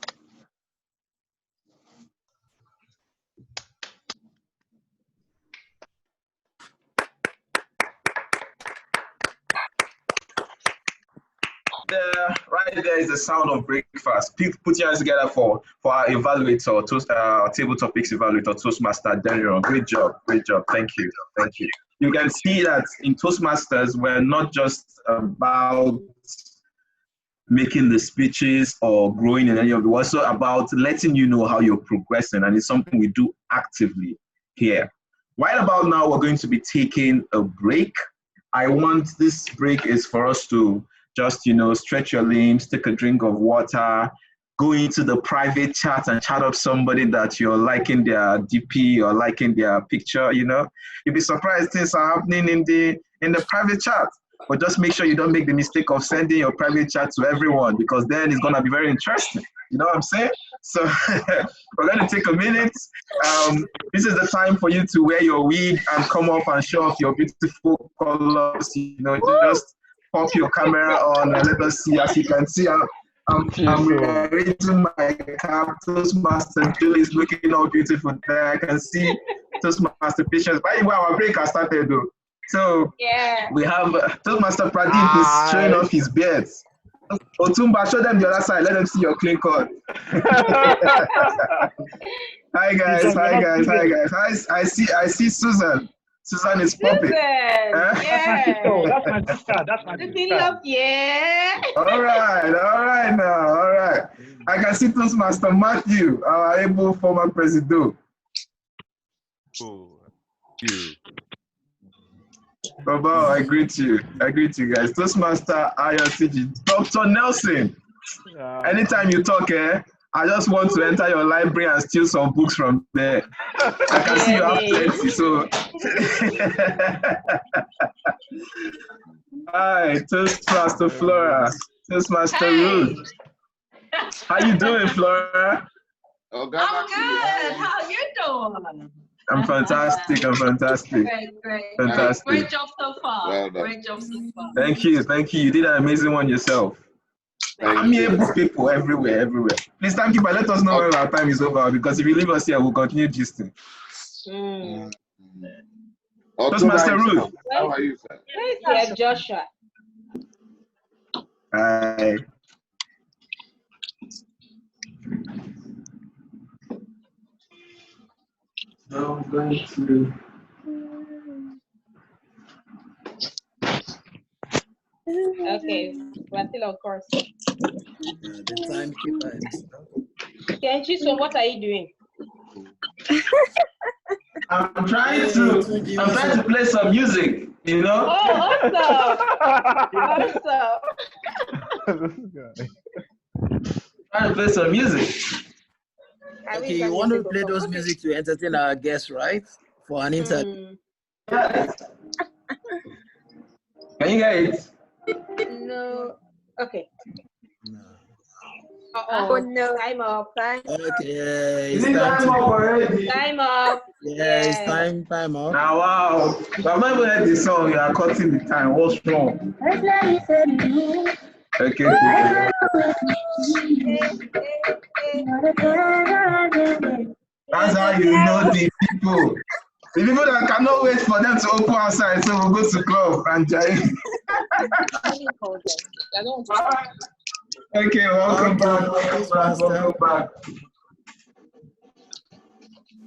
Right there is the sound of breakfast. Put your hands together for our evaluator, table topics evaluator, Toastmaster Daniel. Great job. Thank you. You can see that in Toastmasters, we're not just about making the speeches or growing in any of it. We're also about letting you know how you're progressing, and it's something we do actively here. Right about now, we're going to be taking a break. I want this break is for us to just, stretch your limbs, take a drink of water, go into the private chat and chat up somebody that you're liking their DP or liking their picture, You'll be surprised things are happening in the private chat. But just make sure you don't make the mistake of sending your private chat to everyone, because then it's going to be very interesting. You know what I'm saying? So we're going to take a minute. This is the time for you to wear your wig and come off and show off your beautiful colors. Just pop your camera on and let us see. As you can see, I'm raising my cap. Toastmaster Julie is looking all beautiful there. I can see Toastmaster Patience. By the way, our break has started though. So we have Toastmaster Pradeep is showing off his beard. Otumba, show them the other side. Let them see your clean cut. Hi guys. I see Susan. Susan is popping. That's my sister. All right. I can see Toastmaster Matthew, our able former president. Baba, I greet you guys. Toastmaster IRCG, Dr. Nelson. Anytime you talk, I just want to enter your library and steal some books from there. I can see you have plenty, so. Hi, Toastmaster Flora, Toastmaster Ruth. How you doing, Flora? I'm good. How you doing? I'm fantastic. Great. Fantastic. Great job so far. Well done. Great job so far. Thank you. You did an amazing one yourself. Amiable people everywhere. Please, thank you, but let us know when our time is over, because if you leave us here, we'll continue gisting. Toastmaster Ruth. How are you, sir? Yeah, Joshua. Hi. So I'm going to. Okay, we're still on course. The timekeeper is Kenji, so what are you doing? I'm trying to play some music, Oh, awesome! Trying to play some music. Okay, you want to play those music to entertain our guests, right? For an interview. Yes. Can you hear it? No. Okay. No. Oh no! Time up. Okay, Is it time up already? Time up. Yeah, it's time up. Now, wow. I've never heard this song. You are cutting the time. What's wrong? Okay. That's how you know the people. The people that cannot wait for them to open outside, so we'll go to club and jive. Okay, welcome back.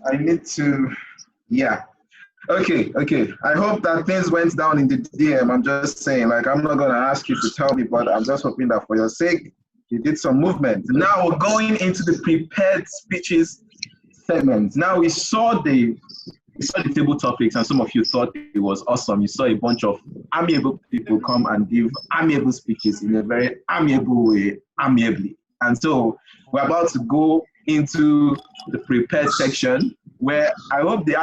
I need to, Okay. I hope that things went down in the DM. I'm just saying, like, I'm not going to ask you to tell me, but I'm just hoping that for your sake, you did some movement. Now we're going into the prepared speeches segment. Now we saw the table topics, and some of you thought it was awesome. You saw a bunch of amiable people come and give amiable speeches in a very amiable way, amiably. And so we're about to go into the prepared section. where I hope the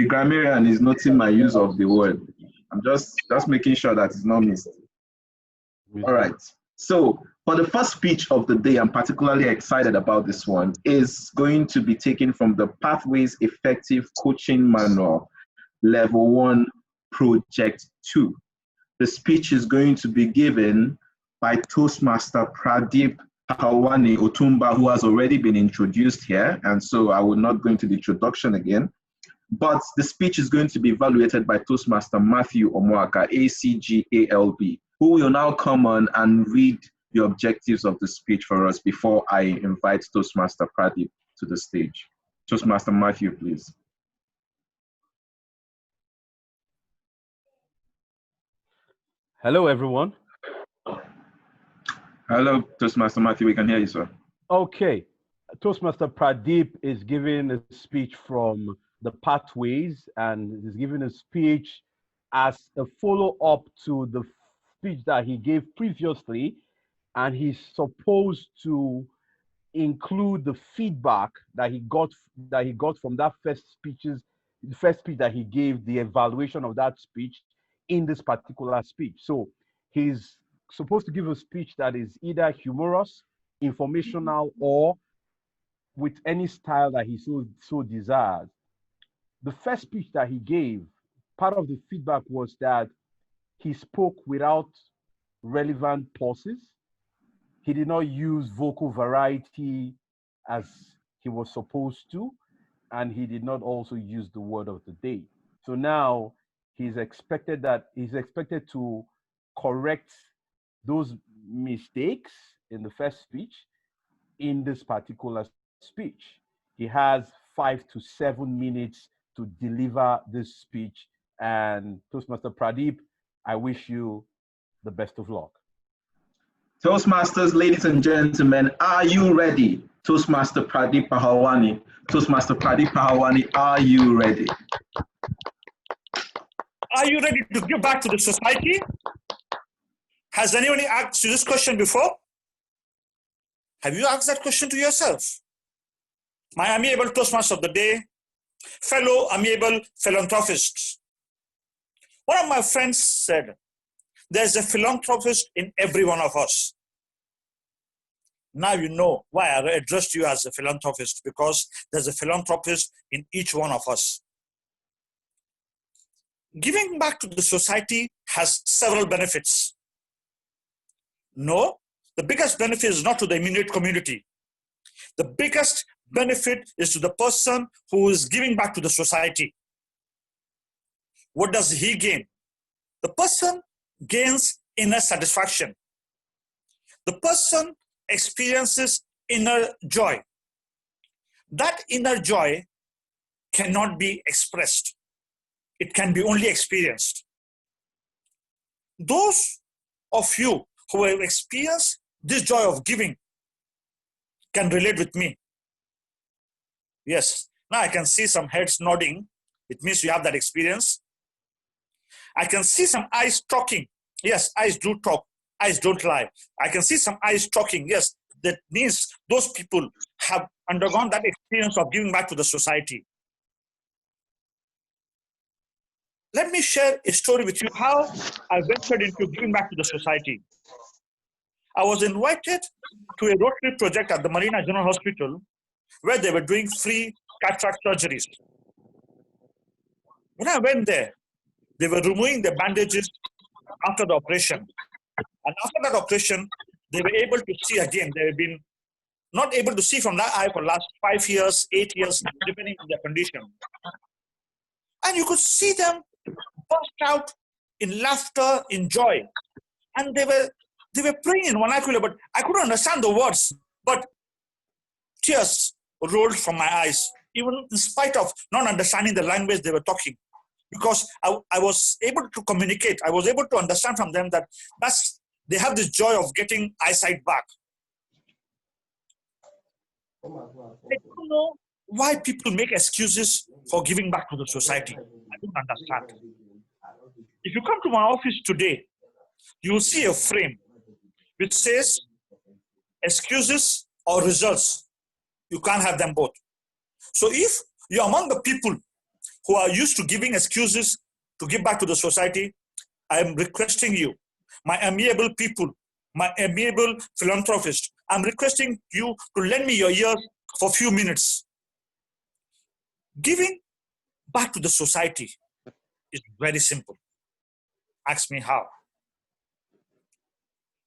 grammarian is noting my use of the word. I'm just making sure that it's not missed. All right. So for the first speech of the day, I'm particularly excited about this one, is going to be taken from the Pathways Effective Coaching Manual, Level 1, Project 2. The speech is going to be given by Toastmaster Pradeep Pahawani Otumba, who has already been introduced here, and so I will not go into the introduction again. But the speech is going to be evaluated by Toastmaster Matthew Omoaka, ACGALB, who will now come on and read the objectives of the speech for us before I invite Toastmaster Pradeep to the stage. Toastmaster Matthew, please. Hello, everyone. Hello, Toastmaster Matthew. We can hear you, sir. Okay. Toastmaster Pradeep is giving a speech from the Pathways, and is giving a speech as a follow-up to the speech that he gave previously, and he's supposed to include the feedback that he got from that first speech that he gave, the evaluation of that speech in this particular speech. So he's supposed to give a speech that is either humorous, informational, or with any style that he so desires. The first speech that he gave, part of the feedback was that he spoke without relevant pauses. He did not use vocal variety as he was supposed to, and he did not also use the word of the day. So now he's expected to correct those mistakes in the first speech in this particular speech. He has 5 to 7 minutes to deliver this speech. And Toastmaster Pradeep, I wish you the best of luck. Toastmasters, ladies and gentlemen, are you ready? Toastmaster Pradeep Pahawani. Toastmaster Pradeep Pahawani, are you ready? Are you ready to give back to the society? Has anyone asked you this question before? Have you asked that question to yourself? My amiable Toastmaster of the day, fellow amiable philanthropists. One of my friends said, there's a philanthropist in every one of us. Now you know why I addressed you as a philanthropist, because there's a philanthropist in each one of us. Giving back to the society has several benefits. No, the biggest benefit is not to the immediate community. The biggest benefit is to the person who is giving back to the society. What does he gain? The person gains inner satisfaction. The person experiences inner joy. That inner joy cannot be expressed. It can be only experienced. Those of you who have experienced this joy of giving can relate with me. Yes, now I can see some heads nodding. It means you have that experience. I can see some eyes talking. Yes, eyes do talk. Eyes don't lie. I can see some eyes talking. Yes, that means those people have undergone that experience of giving back to the society. Let me share a story with you how I ventured into giving back to the society. I was invited to a Rotary project at the Marina General Hospital where they were doing free cataract surgeries. When I went there, they were removing the bandages after the operation. And after that operation, they were able to see again. They have been not able to see from that eye for the last 5 years, 8 years, depending on their condition. And you could see them burst out in laughter, in joy. And they were praying in vernacular, but I couldn't understand the words. But tears rolled from my eyes, even in spite of not understanding the language they were talking. Because I was able to communicate. I was able to understand from them that they have this joy of getting eyesight back. I don't know why people make excuses for giving back to the society. I don't understand. If you come to my office today, you will see a frame which says excuses or results. You can't have them both. So if you're among the people who are used to giving excuses to give back to the society, I am requesting you, my amiable people, my amiable philanthropist, I'm requesting you to lend me your ears for a few minutes. Giving back to the society is very simple. Ask me how.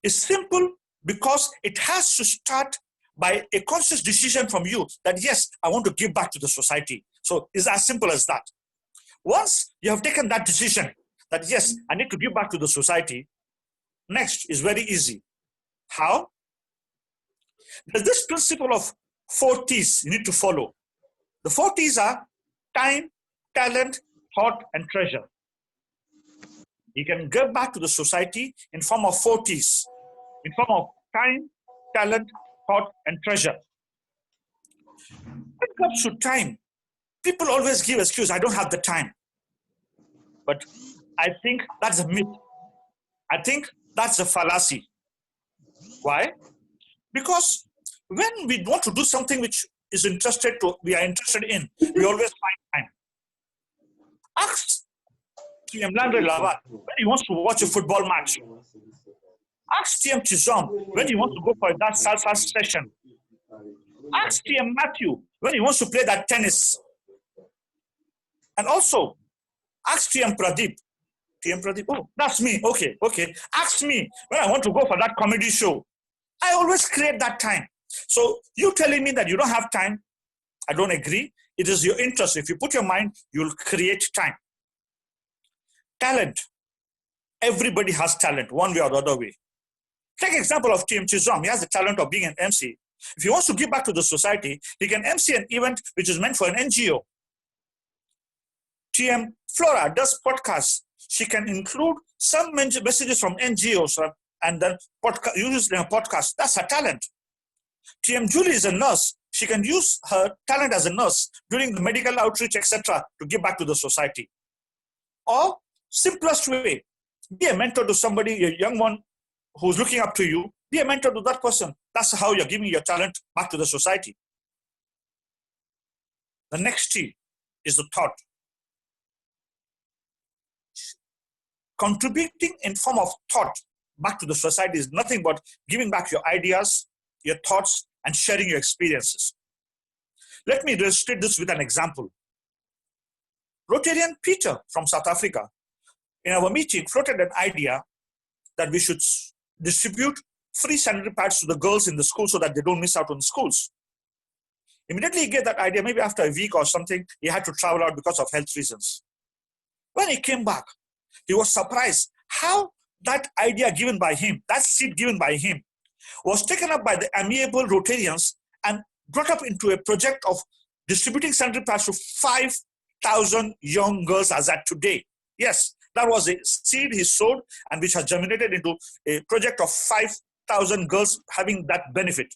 It's simple because it has to start by a conscious decision from you that, yes, I want to give back to the society. So it's as simple as that. Once you have taken that decision that, yes, I need to give back to the society, next is very easy. How? There's this principle of 4 T's you need to follow. The 4 T's are time, talent, thought, and treasure. You can give back to the society in form of 4 T's, in form of time, talent, thought, and treasure. When it comes to time, people always give excuse, I don't have the time. But I think that's a myth. I think that's a fallacy. Why? Because when we want to do something which we are interested in, we always find time. Ask TM Landry Lavat when he wants to watch a football match. Ask TM Chizom when he wants to go for that salsa session. Ask TM Matthew when he wants to play that tennis. And also, ask TM Pradeep. TM Pradeep, oh, that's me. Okay. Ask me when I want to go for that comedy show. I always create that time. So you telling me that you don't have time, I don't agree. It is your interest. If you put your mind, you'll create time. Talent. Everybody has talent, one way or the other way. Take example of TM Chizom. He has the talent of being an MC. If he wants to give back to the society, he can MC an event which is meant for an NGO. TM Flora does podcasts. She can include some messages from NGOs and then use in a podcast. That's her talent. TM Julie is a nurse. She can use her talent as a nurse during the medical outreach, etc., to give back to the society. Or, simplest way, be a mentor to somebody, a young one who's looking up to you. Be a mentor to that person. That's how you're giving your talent back to the society. The next T is the thought. Contributing in form of thought back to the society is nothing but giving back your ideas, your thoughts, and sharing your experiences. Let me illustrate this with an example. Rotarian Peter from South Africa, in our meeting, floated an idea that we should distribute free sanitary pads to the girls in the school so that they don't miss out on schools. Immediately he gave that idea, maybe after a week or something, he had to travel out because of health reasons. When he came back, he was surprised how that idea given by him, that seed given by him, was taken up by the amiable Rotarians and brought up into a project of distributing sanitary pads to 5,000 young girls as at today. Yes, that was a seed he sowed and which has germinated into a project of 5,000 girls having that benefit.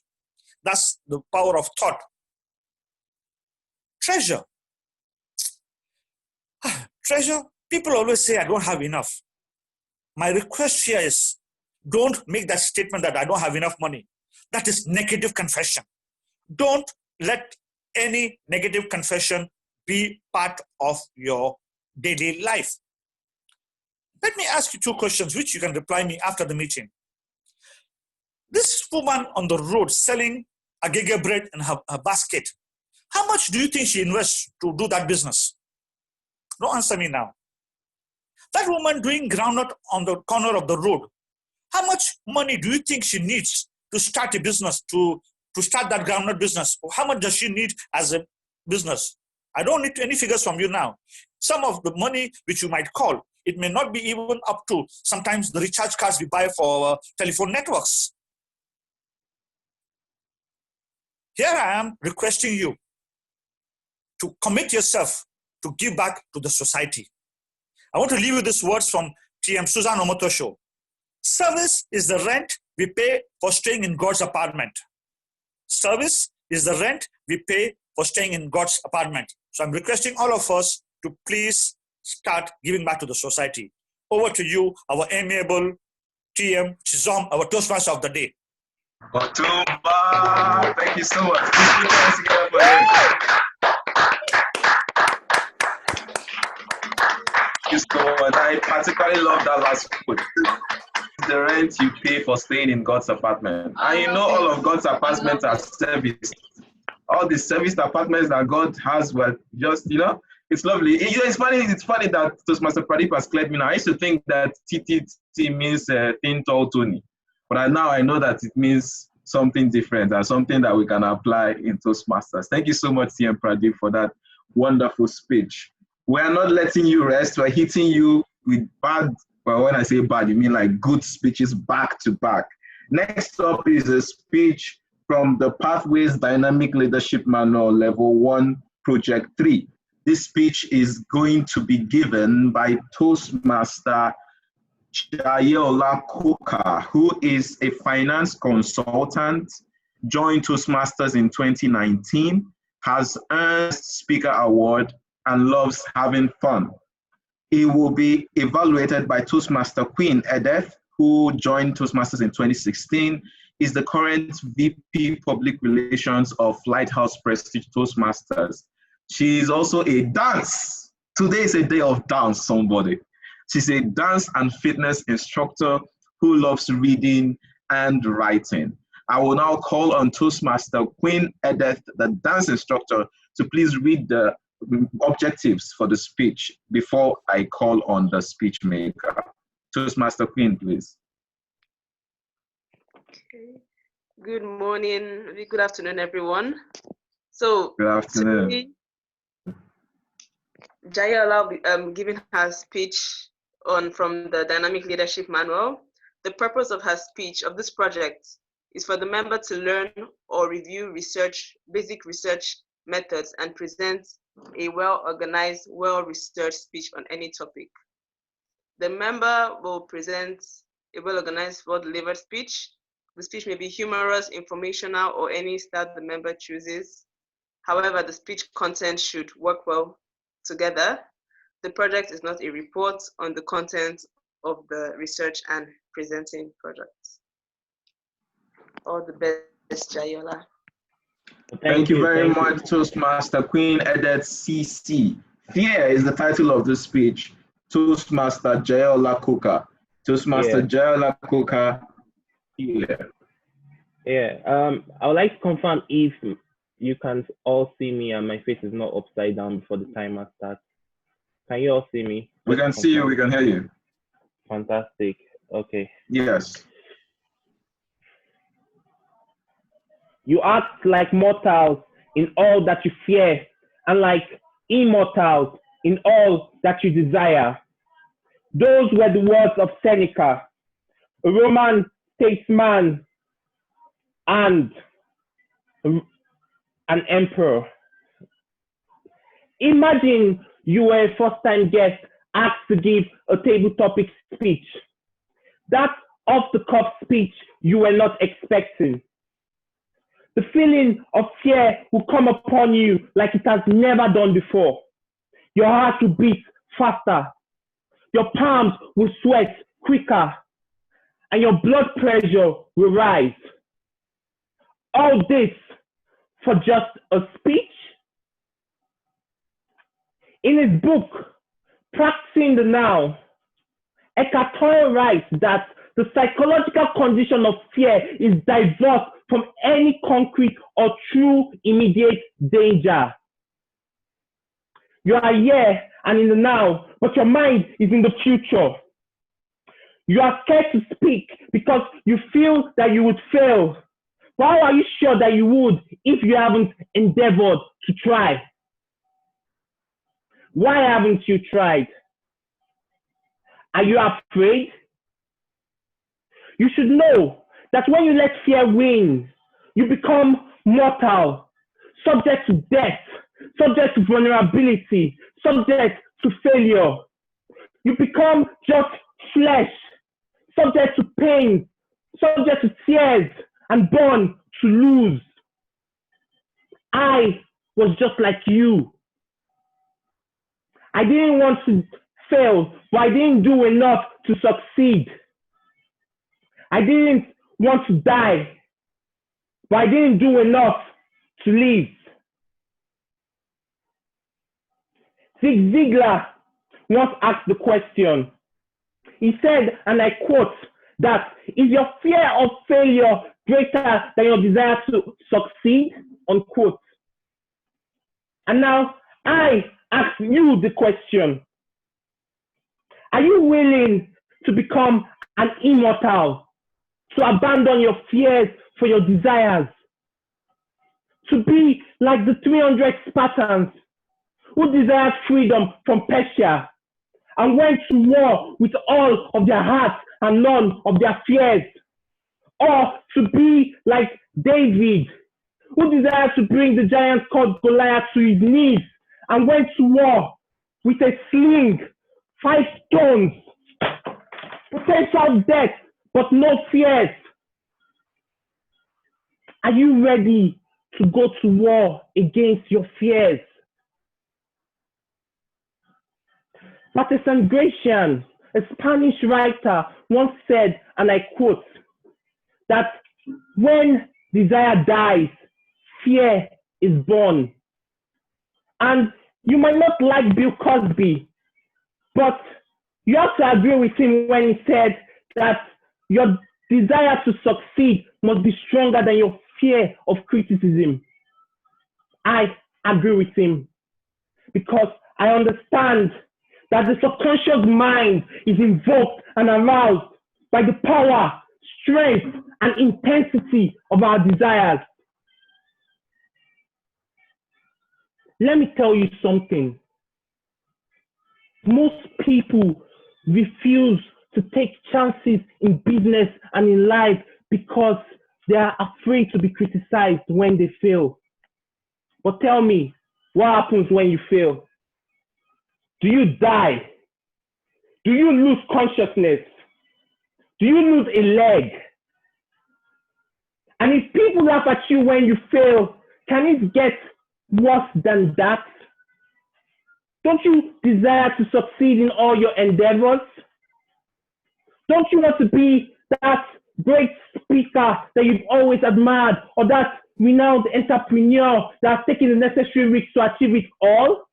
That's the power of thought. Treasure. Treasure, people always say, I don't have enough. My request here is, don't make that statement that I don't have enough money. That is negative confession. Don't let any negative confession be part of your daily life. Let me ask you 2 questions, which you can reply me after the meeting. This woman on the road selling agege bread in her basket, how much do you think she invests to do that business? Don't answer me now. That woman doing groundnut on the corner of the road, how much money do you think she needs to start a business, to start that groundnut business? Or how much does she need as a business? I don't need any figures from you now. Some of the money which you might call, it may not be even up to sometimes the recharge cards we buy for our telephone networks. Here I am requesting you to commit yourself to give back to the society. I want to leave you these words from TM Susan Omotosho. Service is the rent we pay for staying in God's apartment. Service is the rent we pay for staying in God's apartment. So I'm requesting all of us to please start giving back to the society. Over to you, our amiable TM Chizom, our Toastmaster of the day. Otumba, thank you so much. Please put your hands together for him. Thank you so much. I particularly love that last quote. The rent you pay for staying in God's apartment. And you know all of God's apartments are serviced. All the serviced apartments that God has were just, it's lovely. It's funny that Toastmaster Pradeep has cleared me now. I used to think that TTT means Thin Tall Tony. But now I know that it means something different and something that we can apply in Toastmasters. Thank you so much, TM Pradeep, for that wonderful speech. We are not letting you rest. We're hitting you with bad, well, when I say bad, you mean like good speeches back to back. Next up is a speech from the Pathways Dynamic Leadership Manual Level 1, Project 3. This speech is going to be given by Toastmaster Jayola Koka, who is a finance consultant, joined Toastmasters in 2019, has earned Speaker Award, and loves having fun. He will be evaluated by Toastmaster Queen Edith, who joined Toastmasters in 2016, is the current VP Public Relations of Lighthouse Prestige Toastmasters. She is also a dance. Today is a day of dance, somebody. She's a dance and fitness instructor who loves reading and writing. I will now call on Toastmaster Queen Edith, the dance instructor, to please read the objectives for the speech before I call on the speech maker. Toastmaster Queen, please. Okay. Good morning, good afternoon, everyone. So, good afternoon. Today, Jayola will be giving her speech from the Dynamic Leadership Manual. The purpose of her speech of this project is for the member to learn or review basic research methods and present a well-organized, well-researched speech on any topic. The member will present a well-organized, well-delivered speech. The speech may be humorous, informational, or any style the member chooses. However, the speech content should work well together. The project is not a report on the content of the research and presenting projects. All the best, Jayola. Thank you very much, Toastmaster Queen Edith CC. Fear is the title of the speech. Toastmaster Jayola Koka. Toastmaster Jayola Koka. I would like to confirm if you can all see me and my face is not upside down before the timer starts. Can you all see me? We can see you, we can hear you. Fantastic. Okay. Yes. You act like mortals in all that you fear, and like immortals in all that you desire. Those were the words of Seneca, a Roman statesman and an emperor. Imagine you were a first-time guest asked to give a table topic speech. That off-the-cuff speech you were not expecting. The feeling of fear will come upon you like it has never done before. Your heart will beat faster. Your palms will sweat quicker. And your blood pressure will rise. All this for just a speech? In his book, Practicing the Now, Eckhart Tolle writes that the psychological condition of fear is diverse from any concrete or true immediate danger. You are here and in the now, but your mind is in the future. You are scared to speak because you feel that you would fail. Why are you sure that you would if you haven't endeavored to try? Why haven't you tried? Are you afraid? You should know that when you let fear win, you become mortal, subject to death, subject to vulnerability, subject to failure. You become just flesh, subject to pain, subject to tears, and born to lose. I was just like you. I didn't want to fail, but I didn't do enough to succeed. I didn't want to die, but I didn't do enough to leave. Zig Ziglar once asked the question. He said, and I quote, that is your fear of failure greater than your desire to succeed, unquote. And now I ask you the question. Are you willing to become an immortal, to abandon your fears for your desires, to be like the 300 Spartans who desired freedom from Persia and went to war with all of their hearts and none of their fears? Or to be like David, who desired to bring the giant called Goliath to his knees and went to war with a sling, 5 stones, potential death, but no fears? Are you ready to go to war against your fears? Patterson Gratian, a Spanish writer, once said, and I quote, that when desire dies, fear is born. And you might not like Bill Cosby, but you have to agree with him when he said that your desire to succeed must be stronger than your fear of criticism. I agree with him because I understand that the subconscious mind is invoked and aroused by the power, strength, and intensity of our desires. Let me tell you something. Most people refuse to take chances in business and in life because they are afraid to be criticized when they fail. But tell me, what happens when you fail? Do you die? Do you lose consciousness? Do you lose a leg? And if people laugh at you when you fail, can it get worse than that? Don't you desire to succeed in all your endeavors? Don't you want to be that great speaker that you've always admired, or that renowned entrepreneur that has taken the necessary risks to achieve it all?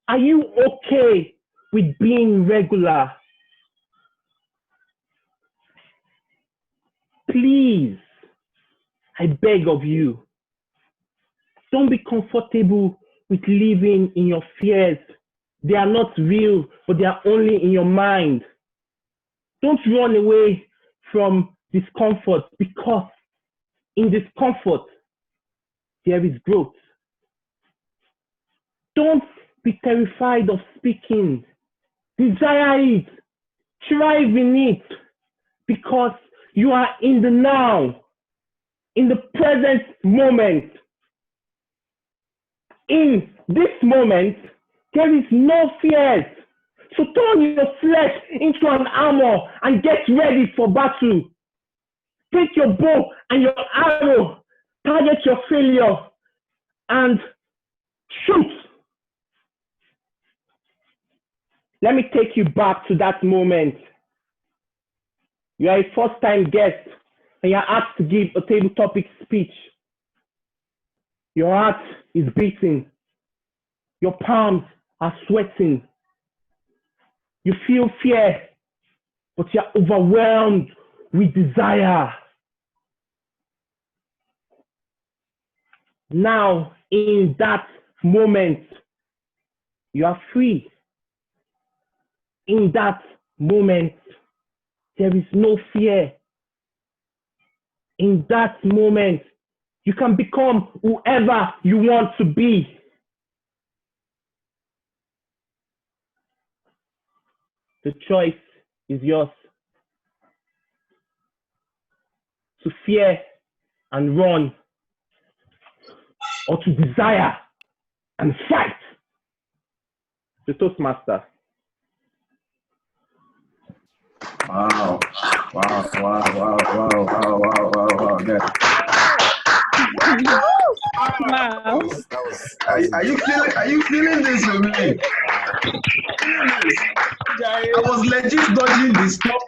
Are you okay with being regular? Please, I beg of you, don't be comfortable with living in your fears. They are not real, but they are only in your mind. Don't run away from discomfort, because in discomfort, there is growth. Don't be terrified of speaking. Desire it, thrive in it, because you are in the now, in the present moment. In this moment, there is no fears. So turn your flesh into an armor and get ready for battle. Take your bow and your arrow, target your failure, and shoot. Let me take you back to that moment. You are a first-time guest and you're asked to give a table topic speech. Your heart is beating. Your palms are sweating. You feel fear, but you're overwhelmed with desire. Now, in that moment, you are free. In that moment, there is no fear. In that moment, you can become whoever you want to be. The choice is yours. To fear and run, or to desire and fight. The Toastmaster. Wow. Are you feeling this with me? I was legit dodging this. Come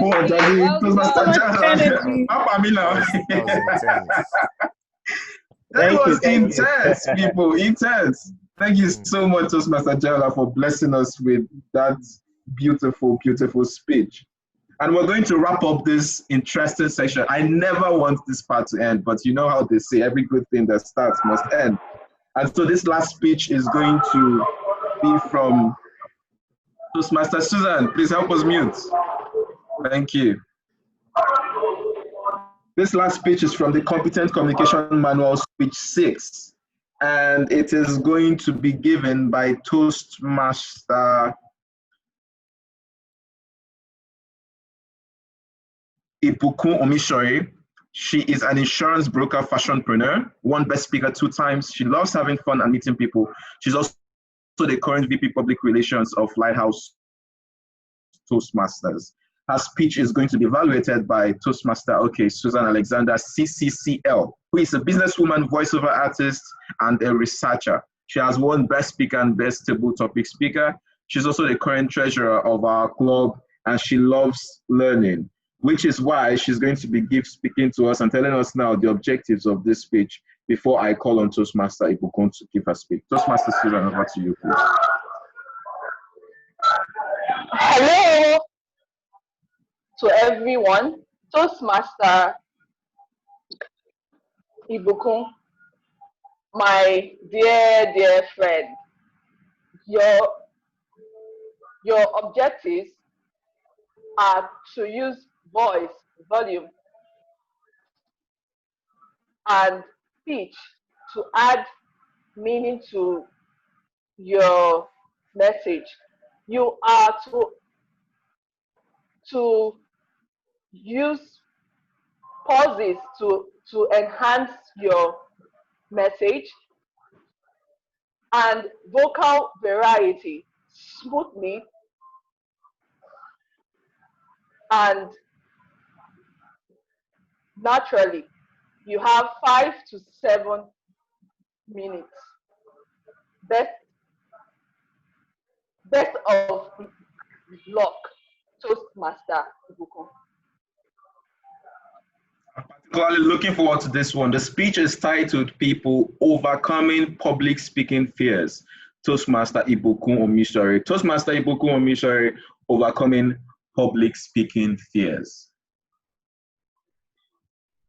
on, Daddy. Toastmaster Jala. Papa, me now. That was intense, people. Intense. Thank you so much, Toastmaster Jala, for blessing us with that beautiful, beautiful speech. And we're going to wrap up this interesting session. I never want this part to end, but you know how they say every good thing that starts must end. And so this last speech is going to be from Toastmaster Susan. Please help us mute. Thank you. This last speech is from the Competent Communication Manual, speech 6. And it is going to be given by Toastmaster Ibukun Omishori. She is an insurance broker, fashionpreneur, won Best Speaker 2 times. She loves having fun and meeting people. She's also the current VP Public Relations of Lighthouse Toastmasters. Her speech is going to be evaluated by Toastmaster Susan Alexander, CCCL, who is a businesswoman, voiceover artist, and a researcher. She has won Best Speaker and Best Table Topic Speaker. She's also the current treasurer of our club, and she loves learning, which is why she's going to be speaking to us and telling us now the objectives of this speech before I call on Toastmaster Ibukun to give her speech. Toastmaster Susan, over to you, please. Hello to everyone. Toastmaster Ibukun, my dear, dear friend. Your objectives are to use voice, volume, and speech to add meaning to your message. You are to use pauses to enhance your message, and vocal variety smoothly and naturally. You have 5 to 7 minutes. Best of luck, Toastmaster Ibukun. Particularly looking forward to this one. The speech is titled People Overcoming Public Speaking Fears. Toastmaster Ibukun Omishori. Toastmaster Ibukun Omishori, Overcoming Public Speaking Fears.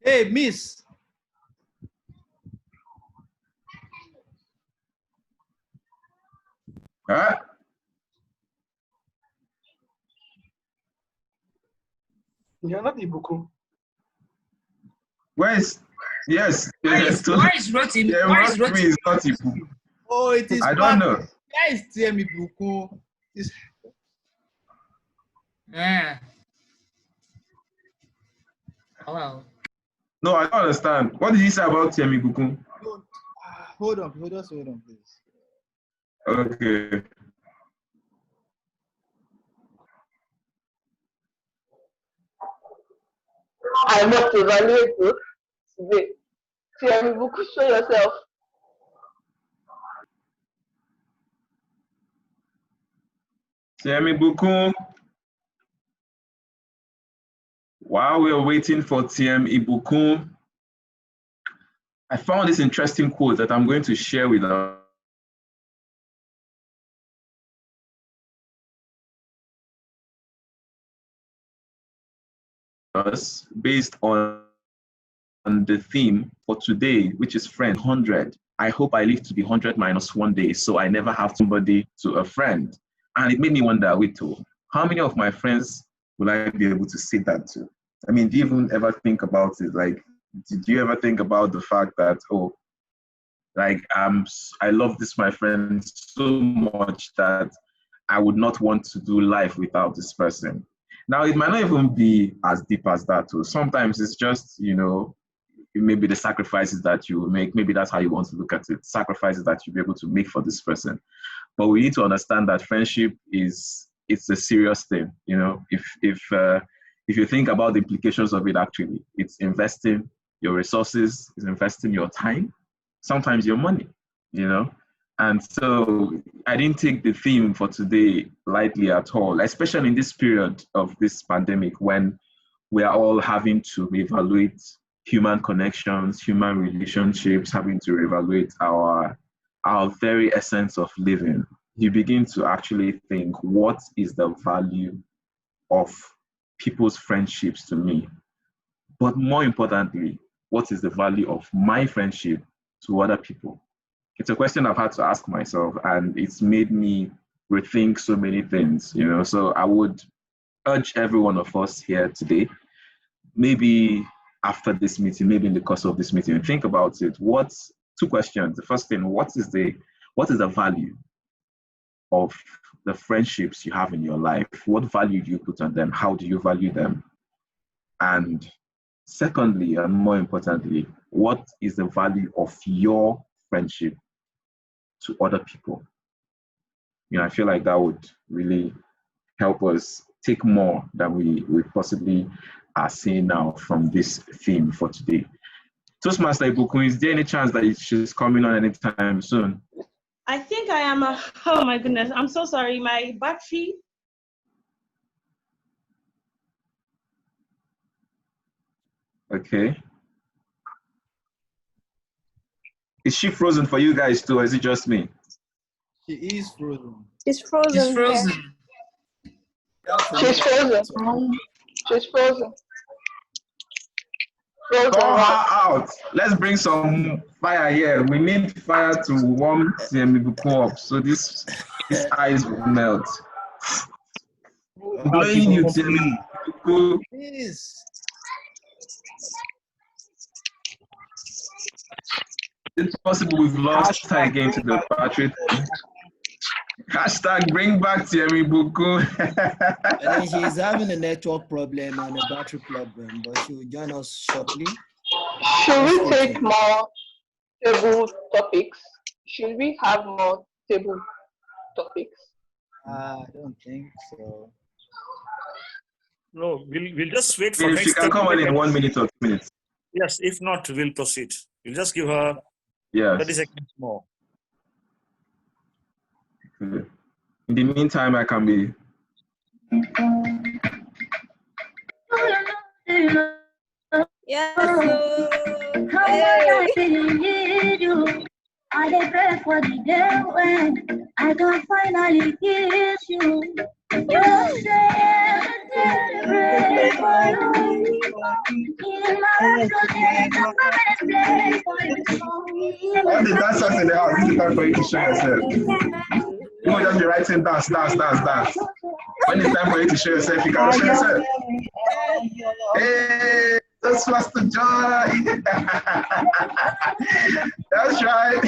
Hey, Miss. Huh? You're not Ibukun. Where is Rotimi? Yeah, Rotimi is not Ibukun. Oh, it is. I don't know. Where is TM Ibukun? Yeah. Oh, wow. No, I don't understand. What did he say about TM Ibukun? Hold on, please. Okay. I must evaluate you today. TM Ibukun, show yourself. TM Ibukun. While we are waiting for TM Ibukun, I found this interesting quote that I'm going to share with us based on the theme for today, which is friend 100. I hope I live to be 100 minus 1 day, so I never have somebody to a friend. And it made me wonder, wait, how many of my friends will I be able to say that to? I mean, do you even ever think about it? Like, did you ever think about the fact that, I love this my friend so much that I would not want to do life without this person? Now, it might not even be as deep as that. Too. Sometimes it's just, maybe the sacrifices that you make, maybe that's how you want to look at it, sacrifices that you'll be able to make for this person. But we need to understand that friendship it's a serious thing. If you think about the implications of it, actually, it's investing your resources, it's investing your time, sometimes your money, And so I didn't take the theme for today lightly at all, especially in this period of this pandemic when we are all having to evaluate human connections, human relationships, having to evaluate our very essence of living. You begin to actually think, what is the value of people's friendships to me? But more importantly, what is the value of my friendship to other people? It's a question I've had to ask myself, and it's made me rethink so many things, you know. So I would urge every one of us here today, maybe after this meeting, maybe in the course of this meeting, think about it. Two questions. The first thing, what is the value of the friendships you have in your life? What value do you put on them? How do you value them? And secondly, and more importantly, what is the value of your friendship to other people? You know, I feel like that would really help us take more than we possibly are seeing now from this theme for today. Toastmaster Ibukun, is there any chance that she's coming on anytime soon? I think I am. Oh my goodness, I'm so sorry. My battery. Okay. Is she frozen for you guys too, or is it just me? She is frozen. She's frozen. She's frozen. She's frozen. She's frozen. Call her out. Let's bring some fire here. We need fire to warm Ibukun up so this ice will melt. I'm blowing you, Ibukun. Please. It's possible we've lost her again to the battery. Hashtag bring back Ibukun. And she's having a network problem and a battery problem, but she will join us shortly. Should we take more table topics? Should we have more table topics? I don't think so. No, we'll just wait for If next she can come on in 1 minute or 2 minutes. Yes, if not, we'll proceed. We'll just give her 30 seconds more. Okay. In the meantime, I can be. Yeah, I dey pray for the day when I can finally kiss you. You say everything pray for you. In my heart, I'm play for you. All the dancers in the house, this is time for you to show yourself. You will just be writing dance. When it's time for you to show yourself, you can show yourself. Hey, that's Master Joy. That's right.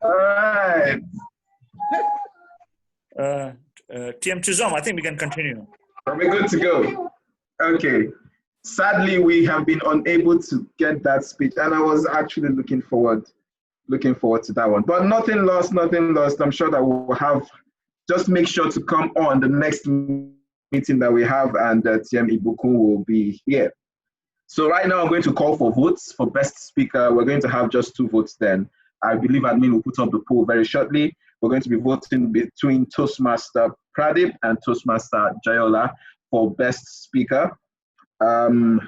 All right. TM Chizom, I think we can continue. We're good to go. Okay. Sadly, we have been unable to get that speech, and I was actually looking forward to that one. But nothing lost. I'm sure that we'll have. Just make sure to come on the next meeting that we have, and TM Ibukun will be here. So right now, I'm going to call for votes for best speaker. We're going to have just 2 votes then. I believe admin will put up the poll very shortly. We're going to be voting between Toastmaster Pradip and Toastmaster Jayola for best speaker. I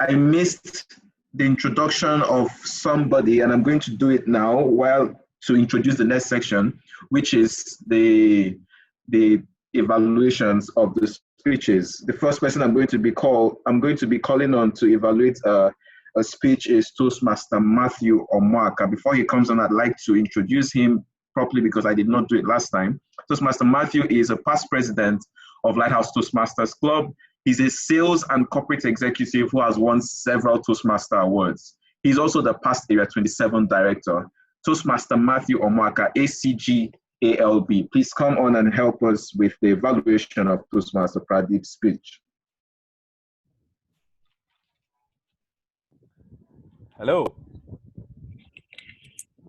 missed the introduction of somebody, and I'm going to do it now to introduce the next section, which is the evaluations of the speeches. The first person I'm going to be calling on to evaluate a speech is Toastmaster Matthew Omwaka. Before he comes on, I'd like to introduce him properly because I did not do it last time. Toastmaster Matthew is a past president of Lighthouse Toastmasters Club. He's a sales and corporate executive who has won several Toastmaster awards. He's also the past Area 27 director. Toastmaster Matthew Omwaka, ACGALB. Please come on and help us with the evaluation of Toastmaster Pradip's speech. Hello.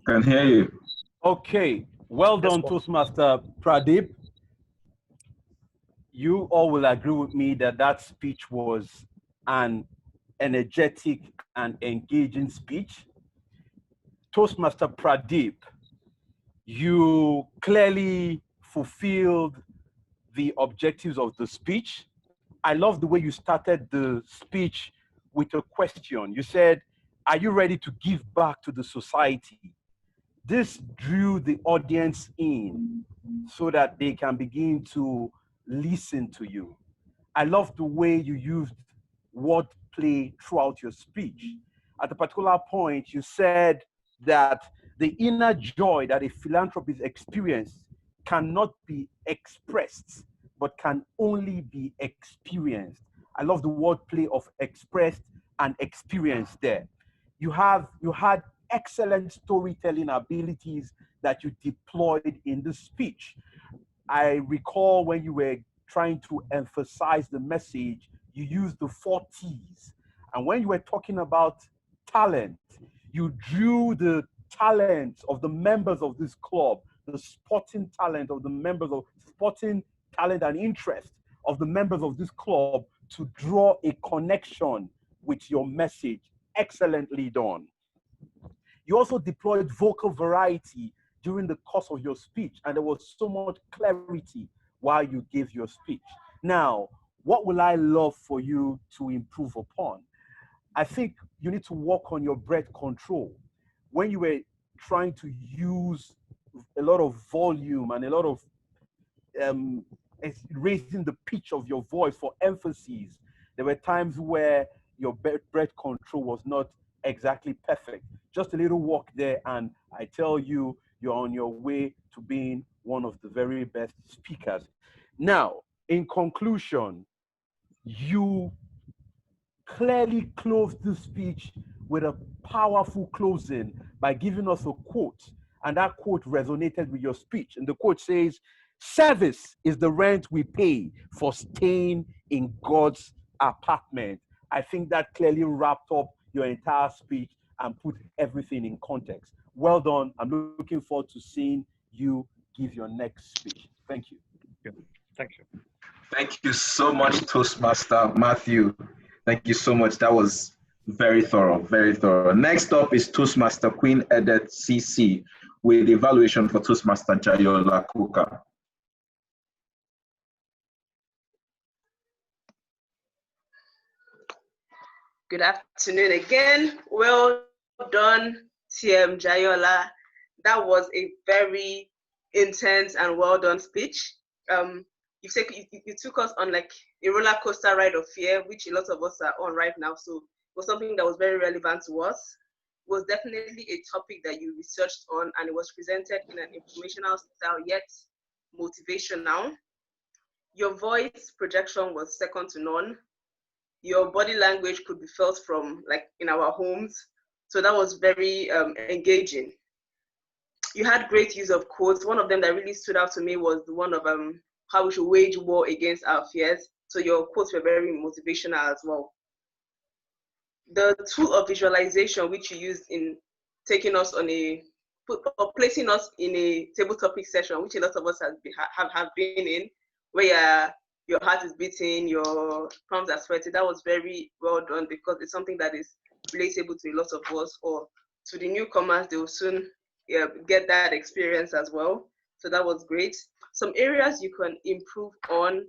Can hear you. Okay. Well done, Toastmaster Pradip. You all will agree with me that that speech was an energetic, and engaging speech. Toastmaster Pradeep, you clearly fulfilled the objectives of the speech. I love the way you started the speech with a question. You said, are you ready to give back to the society? This drew the audience in so that they can begin to listen to you. I love the way you used wordplay throughout your speech. At a particular point, you said that the inner joy that a philanthropist experiences cannot be expressed, but can only be experienced. I love the wordplay of expressed and experienced there. You had excellent storytelling abilities that you deployed in the speech. I recall when you were trying to emphasize the message, you used the 4 T's. And when you were talking about talent, you drew the talent of the members of this club, the sporting talent of the members of sporting talent and interest of the members of this club to draw a connection with your message. Excellently done. You also deployed vocal variety during the course of your speech, and there was so much clarity while you gave your speech. Now, what will I love for you to improve upon? I think you need to work on your breath control. When you were trying to use a lot of volume and a lot of raising the pitch of your voice for emphasis, there were times where your breath control was not exactly perfect. Just a little work there, and I tell you, you're on your way to being one of the very best speakers. Now, in conclusion, you clearly closed the speech with a powerful closing by giving us a quote, and that quote resonated with your speech. And the quote says, "Service is the rent we pay for staying in God's apartment." I think that clearly wrapped up your entire speech and put everything in context. Well done. I'm looking forward to seeing you give your next speech. Thank you. Thank you. Thank you so much, Toastmaster Matthew. Thank you so much. That was very thorough, very thorough. Next up is Toastmaster Queen Edith CC with evaluation for Toastmaster Jayola Kuka. Good afternoon again. Well done, TM Jayola. That was a very intense and well done speech. You took us on like a roller coaster ride of fear, which a lot of us are on right now. So it was something that was very relevant to us. It was definitely a topic that you researched on, and it was presented in an informational style yet motivational. Your voice projection was second to none. Your body language could be felt from like in our homes. So that was very engaging. You had great use of quotes. One of them that really stood out to me was the one of how we should wage war against our fears. So your quotes were very motivational as well. The tool of visualization, which you used in taking us on placing us in a table topic session, which a lot of us have been in, where your heart is beating, your palms are sweating. That was very well done because it's something that is relatable to a lot of us, or to the newcomers, they will soon get that experience as well. So that was great. Some areas you can improve on.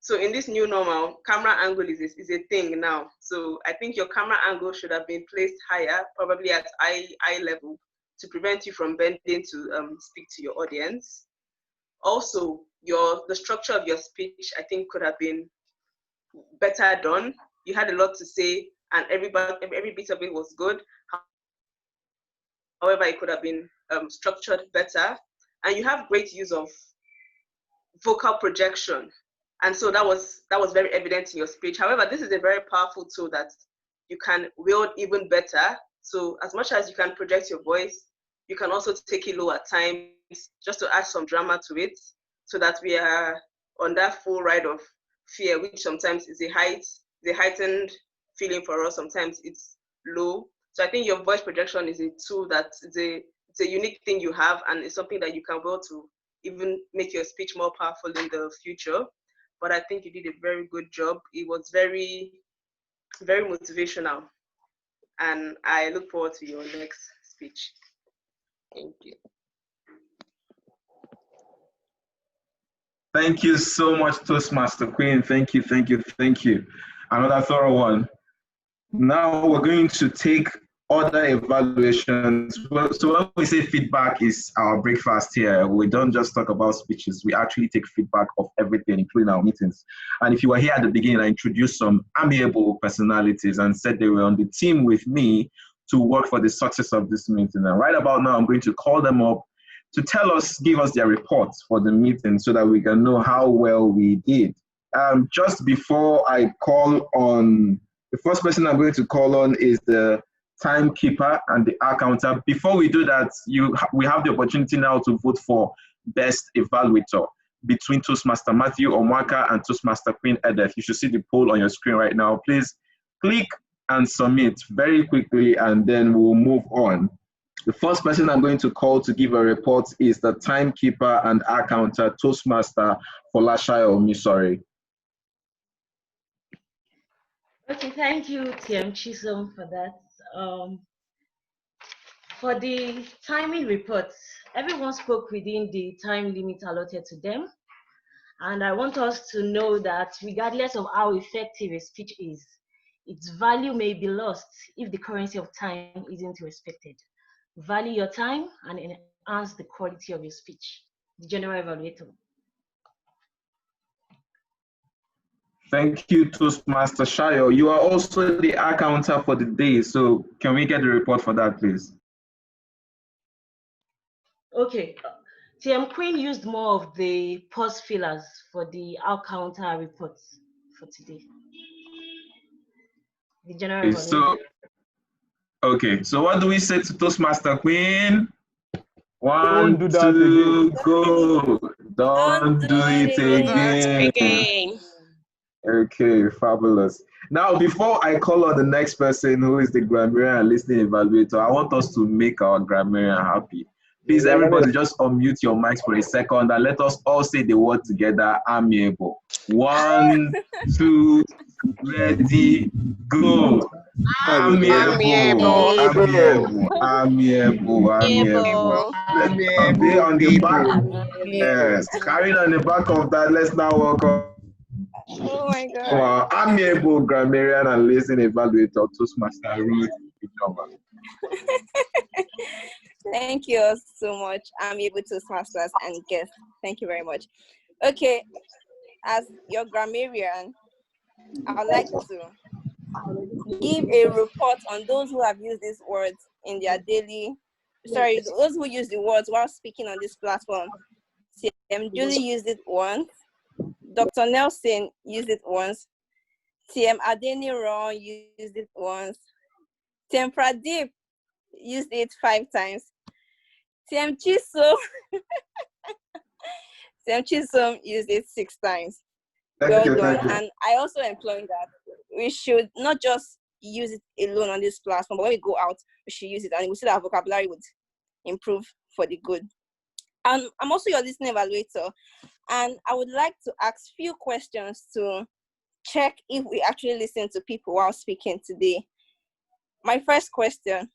So in this new normal, camera angle is a thing now. So I think your camera angle should have been placed higher, probably at eye level, to prevent you from bending to speak to your audience. Also, the structure of your speech, I think, could have been better done. You had a lot to say, and every bit of it was good. However, it could have been structured better. And you have great use of vocal projection. And so that was very evident in your speech. However, this is a very powerful tool that you can wield even better. So as much as you can project your voice, you can also take it low at times just to add some drama to it, so that we are on that full ride of fear, which sometimes is a heightened feeling for us. Sometimes it's low. So I think your voice projection is a tool that it's a unique thing you have, and it's something that you can wield to even make your speech more powerful in the future. But I think you did a very good job. It was very very motivational. And I look forward to your next speech. Thank you. Thank you so much, Toastmaster Queen. Thank you, thank you, thank you. Another thorough one. Now we're going to take other evaluations. So when we say feedback is our breakfast here, we don't just talk about speeches. We actually take feedback of everything, including our meetings. And if you were here at the beginning, I introduced some amiable personalities and said they were on the team with me to work for the success of this meeting. And right about now, I'm going to call them up to give us their reports for the meeting so that we can know how well we did. Just before I call on, the first person I'm going to call on is the timekeeper and the accountant. Before we do that, we have the opportunity now to vote for best evaluator between Toastmaster Matthew Omwaka and Toastmaster Queen Edith. You should see the poll on your screen right now. Please click and submit very quickly, and then we'll move on. The first person I'm going to call to give a report is the timekeeper and accountant, Toastmaster Folashayo Omisori. Okay, thank you, TM Chisholm, for that. For the timing reports, everyone spoke within the time limit allotted to them. And I want us to know that regardless of how effective a speech is, its value may be lost if the currency of time isn't respected. Value your time and enhance the quality of your speech. The General Evaluator. Thank you, Toastmaster Shayo. You are also the accountant for the day, so can we get the report for that, please? Okay. TM Queen used more of the pause fillers for the counter reports for today. The General Evaluator. Okay, so what do we say to Toastmaster Queen? One, two, go. Don't do it again. Okay, fabulous. Now, before I call on the next person who is the grammarian and listening evaluator, I want us to make our grammarian happy. Please, everybody, just unmute your mics for a second and let us all say the word together, amiable. 1, 2, ready, go. Amiable, amiable, amiable, amiable. On the back, yes, carrying on the back of that, let's now welcome our amiable grammarian and listening evaluator, Toastmaster Ruth. Thank you so much. I'm able to Toastmasters and guests. Thank you very much. Okay, as your grammarian, I would like to give a report on those who have used these words in their daily, those who use the words while speaking on this platform. TM Julie used it once. Dr. Nelson used it once. TM Adeniran used it once. TM Pradeep used it 5 times. TM Chisholm, TM Chisholm used it 6 times. Well done. And I also employ that we should not just use it alone on this platform, but when we go out, we should use it, and we see that our vocabulary would improve for the good. And I'm also your listening evaluator, and I would like to ask few questions to check if we actually listen to people while speaking today. My first question,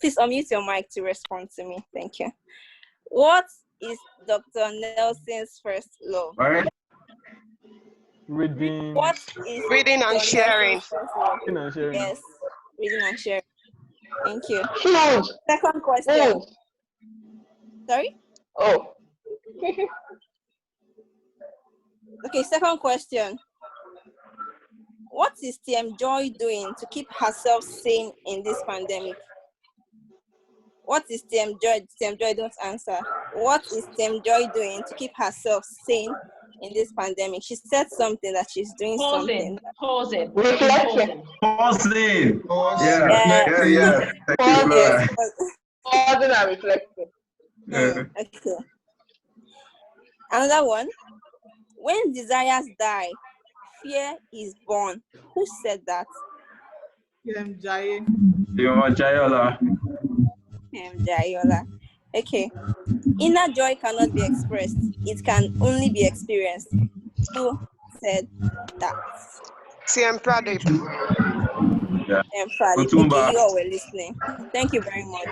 please unmute your mic to respond to me. Thank you. What is Dr. Nelson's first love? Reading. What is reading and sharing? Reading and sharing. Yes, reading and sharing. Thank you. Second question. Sorry? Oh. Okay, second question. What is TM Joy doing to keep herself sane in this pandemic? What is TM Joy? TM Joy, don't answer. What is TM Joy doing to keep herself sane in this pandemic? She said something that she's doing something. Pausing. Reflecting. Pausing. Yeah. Pausing and reflecting. Okay. Another one. When desires die, fear is born. Who said that? Jayola. Jayola. Okay. Inner joy cannot be expressed. It can only be experienced. Who said that? TM Pradeep. Yeah. And Pradeep, Otumba. okay, you all were listening. Thank you very much.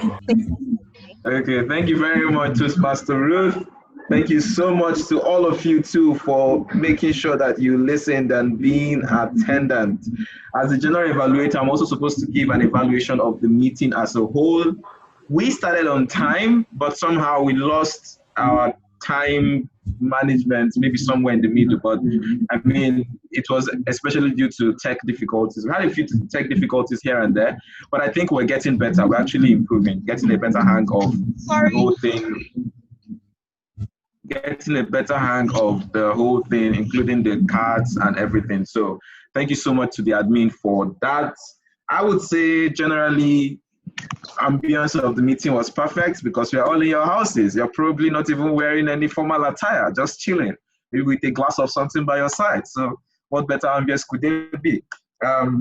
Okay, thank you very much, Toastmaster Ruth. Thank you so much to all of you too for making sure that you listened and being attendant. As the general evaluator, I'm also supposed to give an evaluation of the meeting as a whole. We started on time, but somehow we lost our time management, maybe somewhere in the middle. But I mean, it was especially due to tech difficulties. We had a few tech difficulties here and there, but I think we're getting better. We're actually improving, getting a better hang of the whole thing. Getting a better hang of the whole thing, including the cards and everything. So thank you so much to the admin for that. I would say generally, ambience of the meeting was perfect because you're all in your houses. You're probably not even wearing any formal attire, just chilling, maybe with a glass of something by your side. So what better ambience could there be?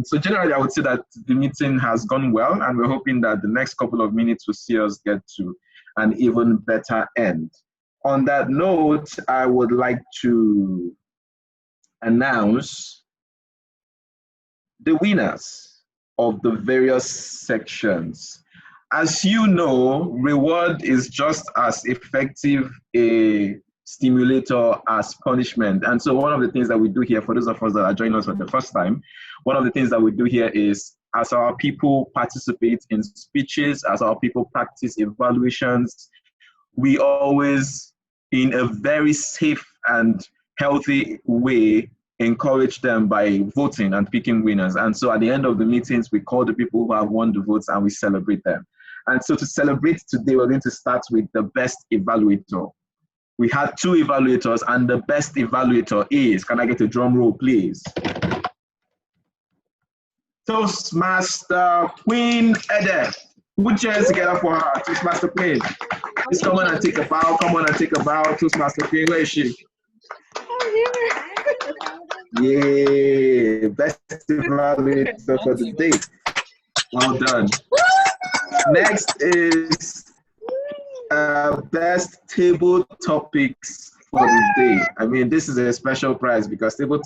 So generally, I would say that the meeting has gone well, and we're hoping that the next couple of minutes will see us get to an even better end. On that note, I would like to announce the winners of the various sections. As you know, reward is just as effective a stimulator as punishment. And so one of the things that we do here, for those of us that are joining us for the first time, one of the things that we do here is, as our people participate in speeches, as our people practice evaluations, we always, in a very safe and healthy way, encourage them by voting and picking winners. And so at the end of the meetings, we call the people who have won the votes and we celebrate them. And so to celebrate today, we're going to start with the best evaluator. We had 2 evaluators, and the best evaluator is, can I get a drum roll, please? Toastmaster Queen Edith. Put your hands together for her, Toastmaster Queen. Please come on and take a bow. Come on and take a bow. Toastmaster Queen, where is she? Yeah, best evaluator for the day. Well done. Next is best table topics for the day. I mean, this is a special prize because table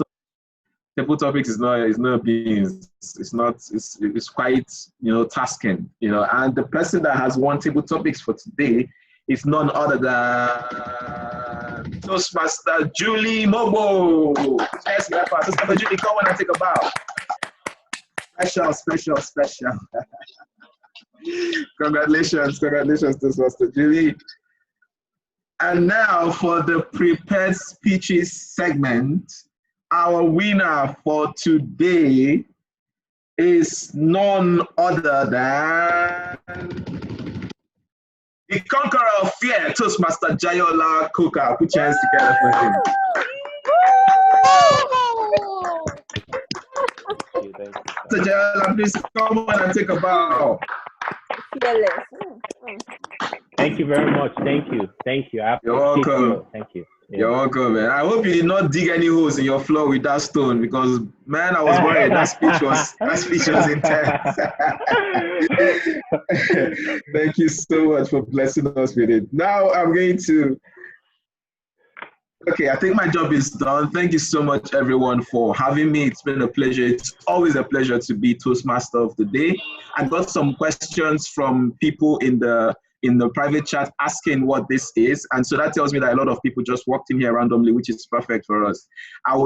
topics is not beans. It's quite, tasking, and the person that has won table topics for today is none other than Toastmaster Julie Mobo. Yes, Toastmaster Julie, come on and take a bow. Special. Congratulations, Toastmaster Julie. And now for the prepared speeches segment, our winner for today is none other than the conqueror of fear, Toastmaster Jayola Kuka. Put your hands together for him. So Jayola, please come on and take a bow. Thank you very much. Thank you. You're welcome. You. Thank you. Yeah. You're welcome, man. I hope you did not dig any holes in your floor with that stone, because, man, I was worried. That speech was intense. Thank you so much for blessing us with it. Now I'm going to. Okay, I think my job is done. Thank you so much, everyone, for having me. It's been a pleasure. It's always a pleasure to be Toastmaster of the day. I got some questions from people in the private chat asking what this is, and so that tells me that a lot of people just walked in here randomly, which is perfect for us.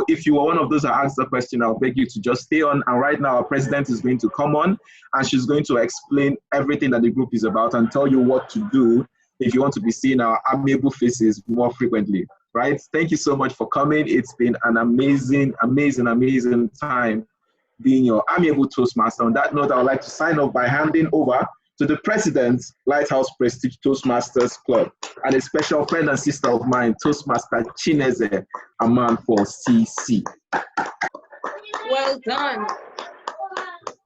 If you were one of those that asked the question, I'll beg you to just stay on, and right now our president is going to come on, and she's going to explain everything that the group is about and tell you what to do if you want to be seeing our amiable faces more frequently. Right? Thank you so much for coming. It's been an amazing time being your amiable Toastmaster. On that note, I would like to sign off by handing over to the president, Lighthouse Prestige Toastmasters Club, and a special friend and sister of mine, Toastmaster Chineze, a man for CC. Well done.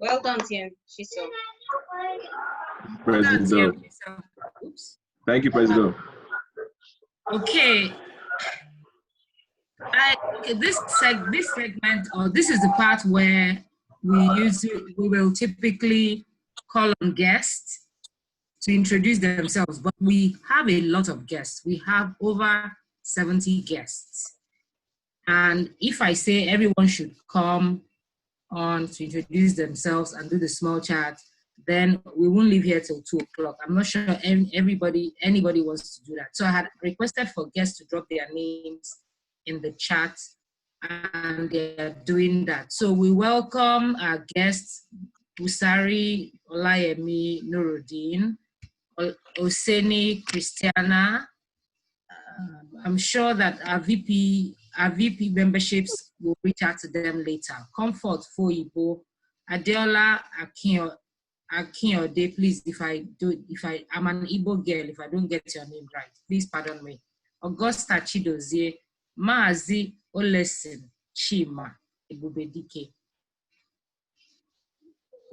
Well done, TM Chiso. President. Thank you, President. Okay. This segment, or this is the part where we will typically call on guests to introduce themselves, but we have a lot of guests. We have over 70 guests. And if I say everyone should come on to introduce themselves and do the small chat. Then we won't leave here till 2 o'clock. I'm not sure anybody wants to do that. So I had requested for guests to drop their names in the chat, and they're doing that. So we welcome our guests, Usari Olayemi Nuruddin, Oseni Christiana. I'm sure that our VP memberships will reach out to them later. Comfort Foyibo, Adeola Akinyode, please, I'm an Igbo girl, if I don't get your name right, please pardon me. Augusta Chidozie, Maazi Olesin Chima Ebubedike.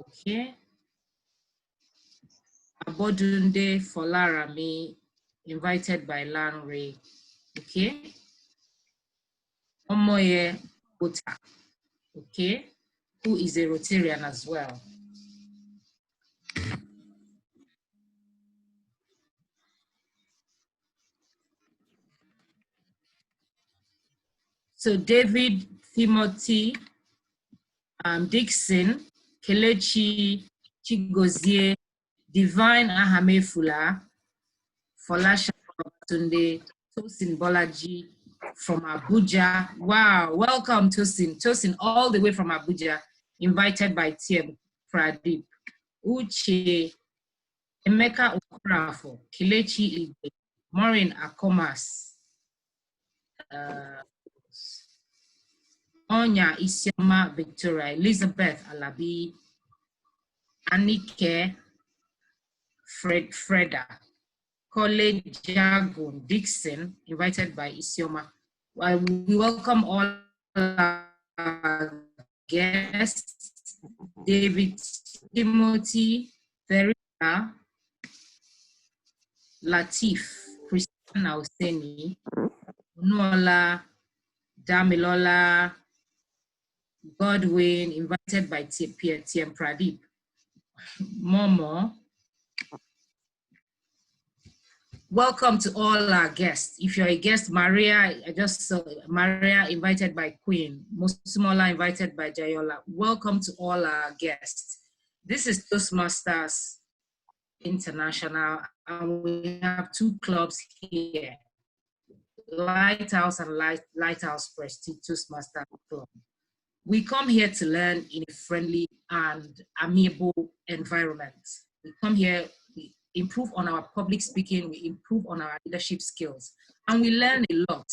Okay. Abodunde Folarami, invited by Lanre. Okay. Omoye Ota. Okay. Who is a Rotarian as well. So David Timothy Dixon, Kelechi Chigozie, Divine Ahamefula, Folasha Tunde, Tosin Bolaji from Abuja. Wow, welcome Tosin. Tosin all the way from Abuja, invited by TM Pradeep. Uche Emeka Okorafo, Kelechi Igbe, Maureen Akomas, Onya Isioma Victoria, Elizabeth Alabi, Anike Freda, College Jagun Dixon, invited by Isioma. Well, we welcome all our guests, David Timothy, Verena, Latif, Christiana Oseni, Nola, Damilola, Godwin, invited by TM Pradeep, Momo. Welcome to all our guests. If you're a guest, Maria, I just saw Maria invited by Queen, Musimola invited by Jayola. Welcome to all our guests. This is Toastmasters International, and we have 2 clubs here, Lighthouse and Lighthouse Prestige Toastmasters Club. We come here to learn in a friendly and amiable environment. We come here, we improve on our public speaking, we improve on our leadership skills, and we learn a lot.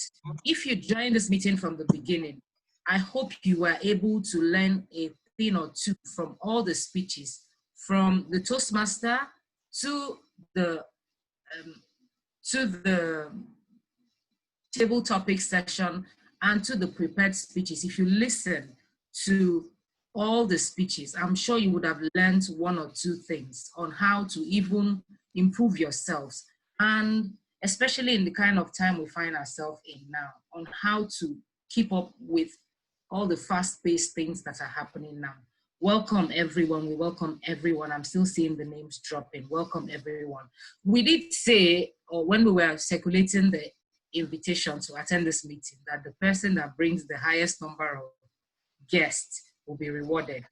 If you join this meeting from the beginning, I hope you were able to learn a thing or two from all the speeches, from the Toastmaster to the table topic section and to the prepared speeches. If you listen to all the speeches, I'm sure you would have learned 1 or 2 things on how to even improve yourselves, and especially in the kind of time we find ourselves in now, on how to keep up with all the fast-paced things that are happening now. Welcome everyone, we welcome everyone. I'm still seeing the names dropping. Welcome everyone. We did say, or when we were circulating the invitation to attend this meeting, that the person that brings the highest number of guests will be rewarded.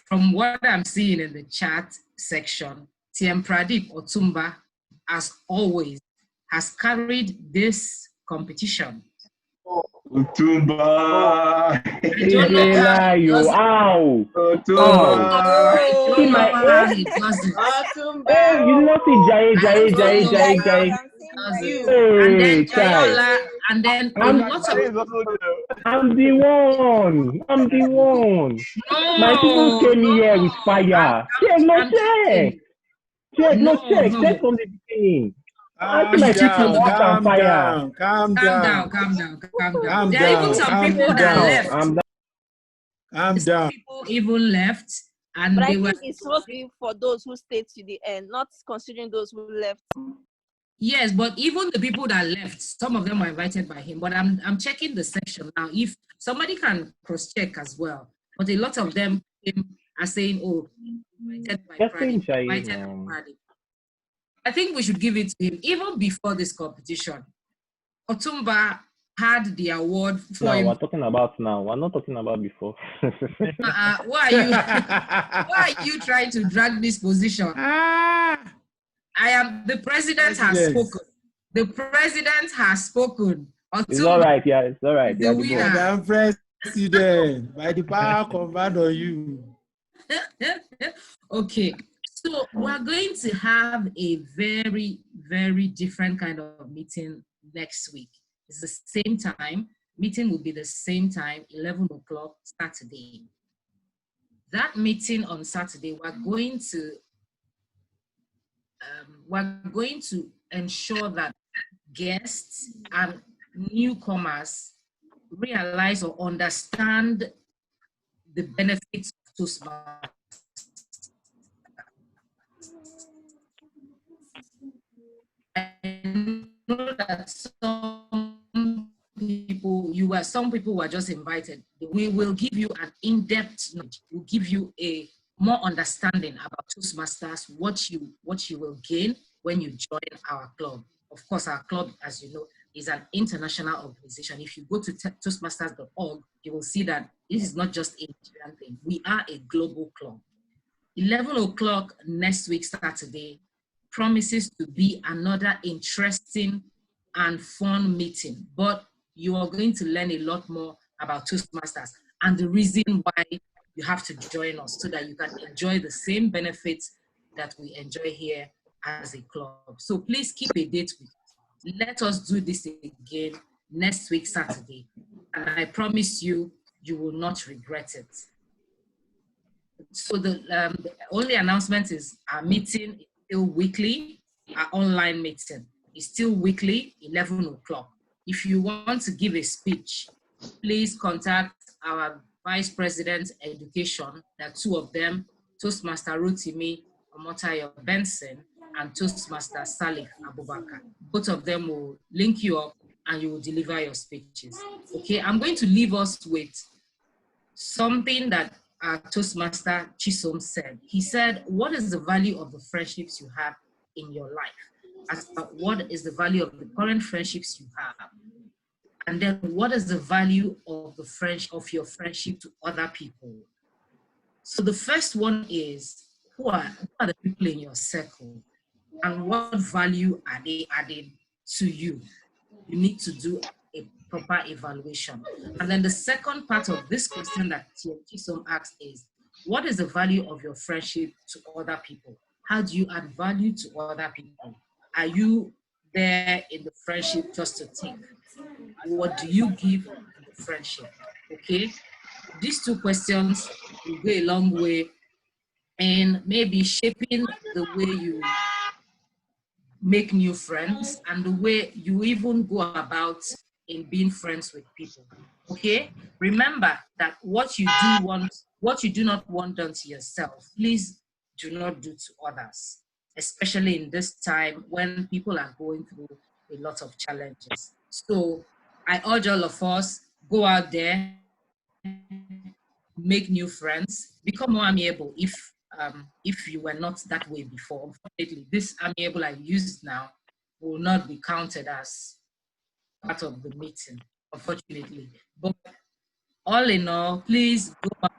From what I'm seeing in the chat section, TM Pradeep Otumba, as always, has carried this competition. Otumba! Ow! Oh, See my how he does it. Oh, you know, see Jai. And then Hey, Chai. Jayola, and then a lot of... I'm the one. My people came here with fire. Check. Check from the beginning. Calm down. There are even some people that left. Some people even left, and but they I were... think it's supposed to be for those who stayed to the end, not considering those who left. Yes, but even the people that left, some of them were invited by him. But I'm checking the section now. If somebody can cross-check as well. But a lot of them are saying, oh, invited by Friday. I think we should give it to him. Even before this competition, Otumba had the award for No, him. we're talking about now. We're not talking about before. Why are you trying to drag this position? The president has spoken. The president has spoken. It's all right, yeah, it's all right. The Yeah, winner. Madam President, by the power conferred on you. Okay, so we're going to have a very, very different kind of meeting next week. It's the same time. Meeting will be the same time, 11 o'clock Saturday. That meeting on Saturday, we're going to ensure that guests and newcomers realize or understand the benefits of Toastmasters. I know that some people were just invited. We will give you an in-depth knowledge. We'll give you a more understanding about Toastmasters, what you will gain when you join our club. Of course, our club, as you know, is an international organization. If you go to toastmasters.org, you will see that this is not just a Nigerian thing. We are a global club. 11 o'clock next week, Saturday, promises to be another interesting and fun meeting, but you are going to learn a lot more about Toastmasters and the reason why you have to join us so that you can enjoy the same benefits that we enjoy here as a club. So please keep a date with us. Let us do this again next week, Saturday, and I promise you, you will not regret it. So the only announcement is our meeting is still weekly. Our online meeting is still weekly, 11 o'clock. If you want to give a speech, please contact our Vice President Education. There are two of them, Toastmaster Rotimi Omotayo Benson and Toastmaster Salif Abubakar. Both of them will link you up and you will deliver your speeches. Okay, I'm going to leave us with something that our Toastmaster Chisom said. He said, what is the value of the friendships you have in your life? What is the value of the current friendships you have? And then what is the value of your friendship to other people? So the first one is, who are the people in your circle? And what value are they adding to you? You need to do a proper evaluation. And then the second part of this question that Chisom asked is, what is the value of your friendship to other people? How do you add value to other people? Are you there in the friendship just to think? What do you give in the friendship? Okay? These two questions will go a long way in maybe shaping the way you make new friends and the way you even go about in being friends with people. Okay? Remember that what you do not want done to yourself, please do not do to others, especially in this time when people are going through a lot of challenges. So I urge all of us, go out there, make new friends, become more amiable if you were not that way before. Unfortunately, this amiable I use now will not be counted as part of the meeting, unfortunately. But all in all, please go out,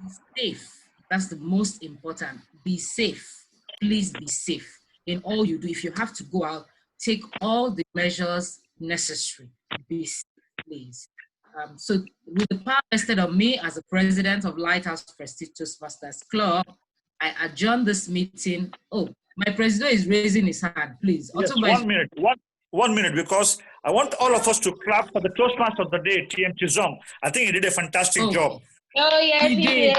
be safe. That's the most important. Be safe. Please be safe in all you do. If you have to go out, take all the measures necessary. Be safe, please. So with the power vested on me as the president of Lighthouse Toastmasters Club, I adjourn this meeting. Oh, my president is raising his hand, please. Yes, 1 minute, because I want all of us to clap for the Toastmaster of the day, TM Chizong. I think he did a fantastic job. Oh, yes, he did.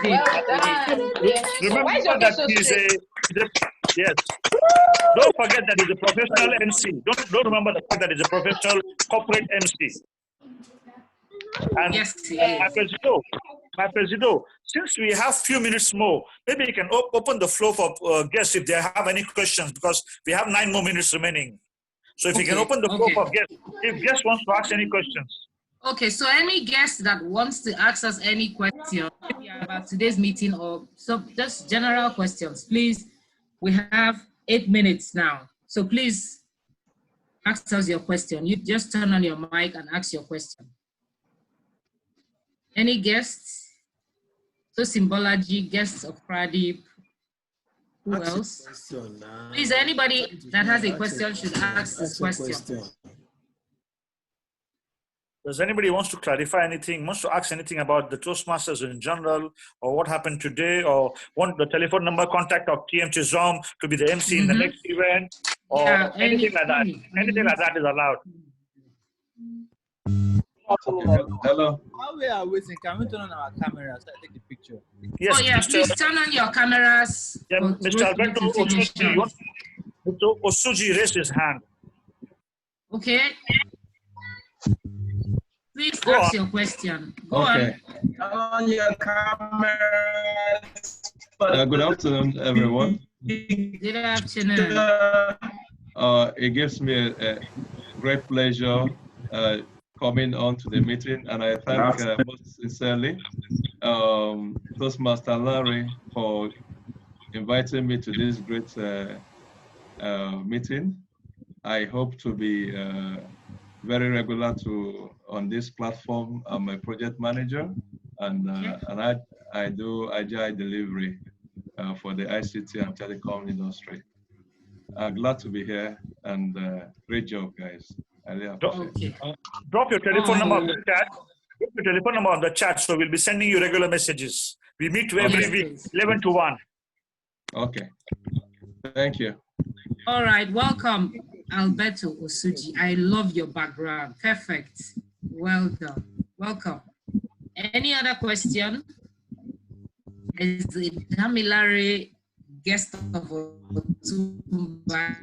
Well done. Remember that yes. Don't forget that he's a professional MC. Don't remember the fact that he's a professional corporate MC. And yes, my Presido, since we have few minutes more, maybe you can open the floor for guests if they have any questions, because we have 9 more minutes remaining. So if you can open the floor for guests, if guests want to ask any questions. Okay, so any guest that wants to ask us any question about today's meeting or just general questions, please, we have 8 minutes now. So please ask us your question. You just turn on your mic and ask your question. Any guests? So Symbology, guests of Pradeep. Who Ask else? question now. Please, anybody that has a question should ask this question. Does anybody wants to clarify anything, wants to ask anything about the Toastmasters in general, or what happened today, or want the telephone number contact of TM Chizom to be the MC in the next event, or anything like that? Anything like that is allowed. Hello. While we are waiting, can we turn on our camera so I take the picture? Yes, oh yeah, please turn on your cameras. Yeah, Mr. Alberto Osuji raised his hand. Okay. Please Go ask on. your question. Go Okay. on. On your camera. Good afternoon, everyone. Good afternoon. It gives me a great pleasure coming on to the meeting, and I thank most sincerely Toastmaster Larry for inviting me to this great meeting. I hope to be very regular on this platform. I'm a project manager, and I do agile delivery for the ICT and telecom industry. I'm glad to be here, and great job, guys. I really appreciate it. Drop your telephone number on the chat. Drop your telephone number on the chat, so we'll be sending you regular messages. We meet every week, 11 to 1. Okay. Thank you. All right, welcome, Alberto Osuji. I love your background. Perfect. Well done. Welcome. Any other question? Is the Damilare guest of Otumba?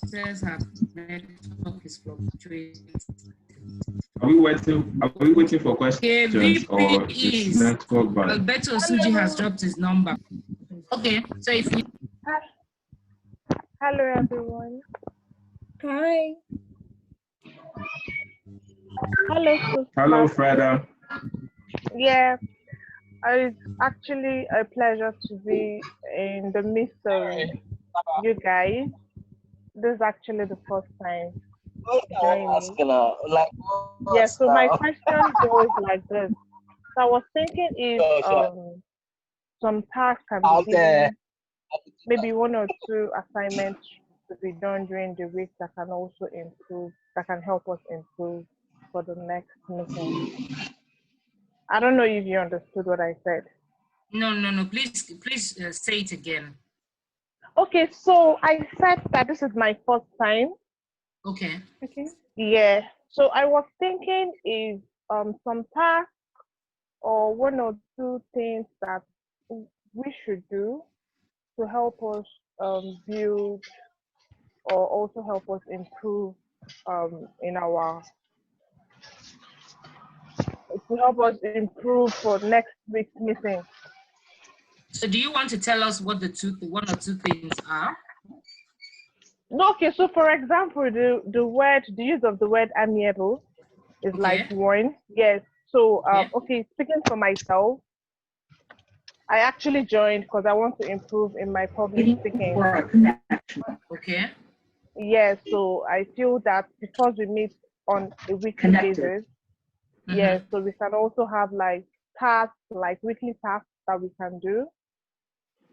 Says her network is fluctuating. Are we waiting for questions Okay, or VP is network bad? Alberto Osuji has dropped his number. Okay, so if you... Hello, everyone. Hi. Hello. Hello, Freda. Yeah, it's actually a pleasure to be in the midst of you guys. This is actually the first time joining. Yeah, so my question goes like this. So I was thinking if some tasks can be given, maybe 1 or 2 assignments to be done during the week that can also improve, that can help us improve for the next meeting. I don't know if you understood what I said. No. Please say it again. Okay, so I said that this is my first time. Okay. Yeah. So I was thinking if some tasks or 1 or 2 things that we should do to help us build or also help us improve in our for next week's meeting. So do you want to tell us what the 1 or 2 things are? No, okay, so for example, the use of the word amiable is like one. Yes. So okay, speaking for myself, I actually joined because I want to improve in my public speaking. Okay. Yes, so I feel that because we meet on a weekly basis, yes, so we can also have like tasks, like weekly tasks that we can do.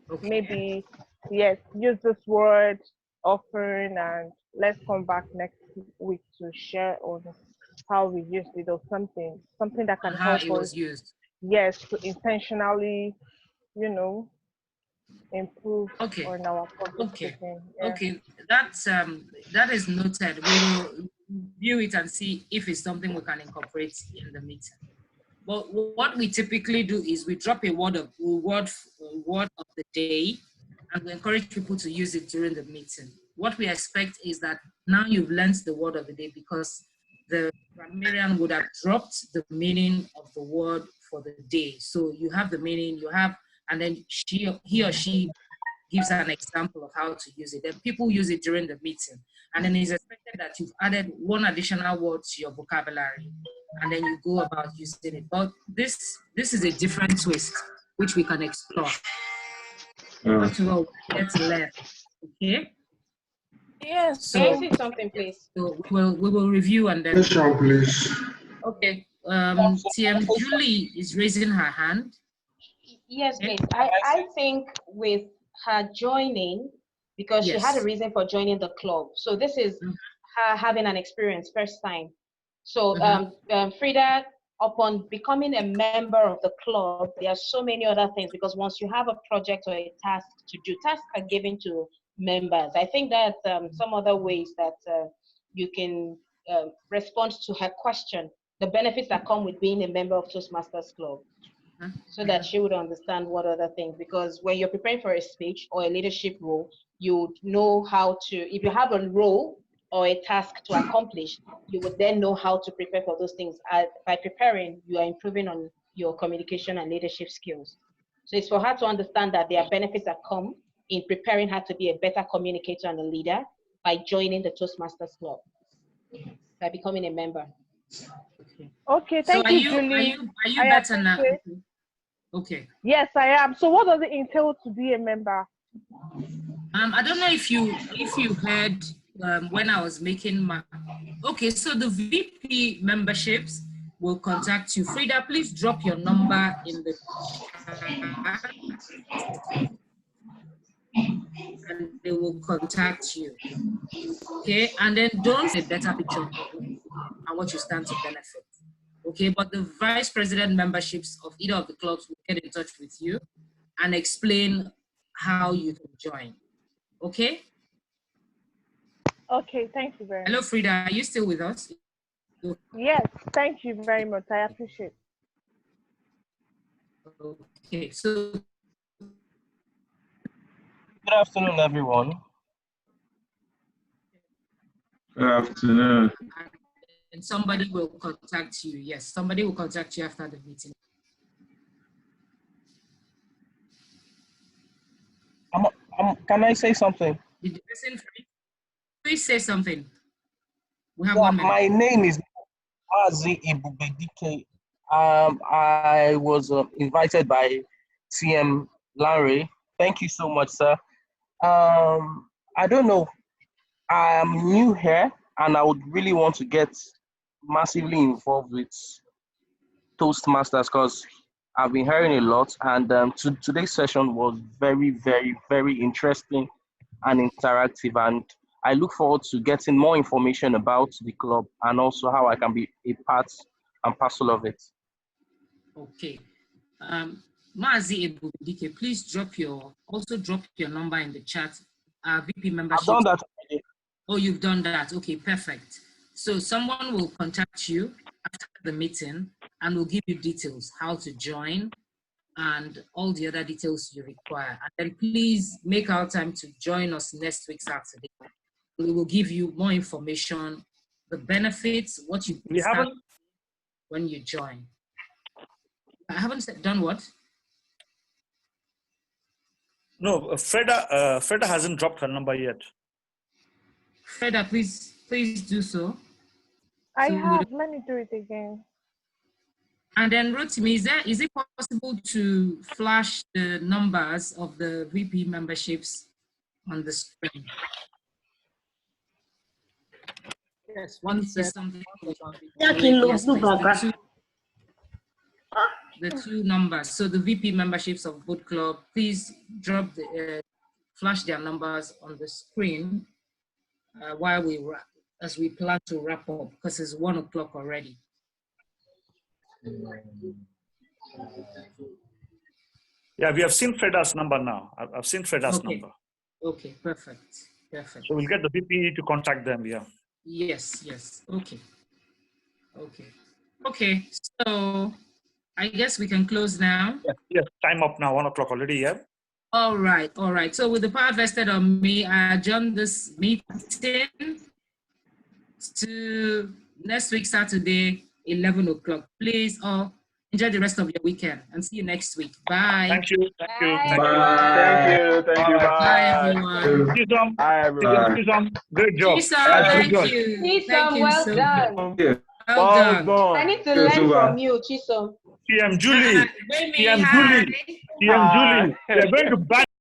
Okay. Maybe, yes, use this word often, and let's come back next week to share on how we used it or something that can help it was us. Used. Yes, to intentionally, improve on our public speaking. Yeah. Okay, that is noted. We will view it and see if it's something we can incorporate in the meeting. But what we typically do is we drop a word of the day, and we encourage people to use it during the meeting. What we expect is that now you've learned the word of the day, because the grammarian would have dropped the meaning of the word for the day. So you have the meaning, you have and then he or she gives an example of how to use it. Then people use it during the meeting. And then it's expected that you've added one additional word to your vocabulary, and then you go about using it. But this is a different twist, which we can explore. First of all, we get to learn, okay? Yes. So, Can I say something, please? So we will review and then. Question, please. Okay. TM Julie is raising her hand. Yes, please. I think with her joining, because she had a reason for joining the club. So this is her having an experience, first time. So Frida, upon becoming a member of the club, there are so many other things, because once you have a project or a task to do, tasks are given to members. I think that some other ways that you can respond to her question, the benefits that come with being a member of Toastmasters Club, so that she would understand what other things, because when you're preparing for a speech or a leadership role, you would know how to, if you have a role or a task to accomplish, you would then know how to prepare for those things. By preparing, you are improving on your communication and leadership skills. So it's for her to understand that there are benefits that come in preparing her to be a better communicator and a leader by joining the Toastmasters Club, by becoming a member. Okay, thank you, Julie. Are you better now? Okay. Yes, I am. So what does it entail to be a member? I don't know if you heard when I was making my. Okay, so the VP memberships will contact you. Frida, please drop your number in the chat, and they will contact you. Okay, and then don't say better picture and what you stand to benefit. Okay, but the vice president memberships of either of the clubs will get in touch with you and explain how you can join. Okay? Okay, thank you very much. Hello, Frida, are you still with us? Yes, thank you very much. I appreciate it. Okay, so. Good afternoon, everyone. Good afternoon. And somebody will contact you. Yes, somebody will contact you after the meeting. Can I say something? Did the person please say something? We have Yeah, 1 minute. my name is Azi Ibubedike. I was invited by TM Larry. Thank you so much, sir. I don't know. I'm new here, and I would really want to get massively involved with Toastmasters because I've been hearing a lot, and today's session was very, very, very interesting and interactive, and I look forward to getting more information about the club and also how I can be a part and parcel of it. Okay. Mazi Ebubedike, please drop your number in the chat. VP membership. I've done that already. Oh, you've done that. Okay, perfect. So someone will contact you after the meeting and will give you details, how to join and all the other details you require. And then please make our time to join us next week, Saturday. We will give you more information, the benefits, what you start when you join. I haven't done what? No, Freda hasn't dropped her number yet. Freda, please do so. I have. Let me do it again. And then Rotimi, is it possible to flash the numbers of the VP memberships on the screen? Yes, one second. The two numbers. So the VP memberships of both club, please drop flash their numbers on the screen while we wrap, as we plan to wrap up, because it's 1 o'clock already. Yeah, we have seen Freda's number now. I've seen Freda's number. Okay, perfect. So we'll get the VP to contact them, yeah. Yes, okay. Okay, so I guess we can close now. Yes, time up now, 1 o'clock already, yeah. All right. So with the power vested on me, I adjourn this meeting to next week, Saturday, 11 o'clock. Please all enjoy the rest of your weekend and see you next week. Bye. Thank you. Thank you. Thank you. Thank you. Bye, Bye. everyone. Bye, everyone. Great job. Thank Good. you. Chisom, Thank you well so done. much. Well done. I need to learn from you, Chisom. TM Julie. Baby, TM hi. Julie. TM Julie. We're going to ban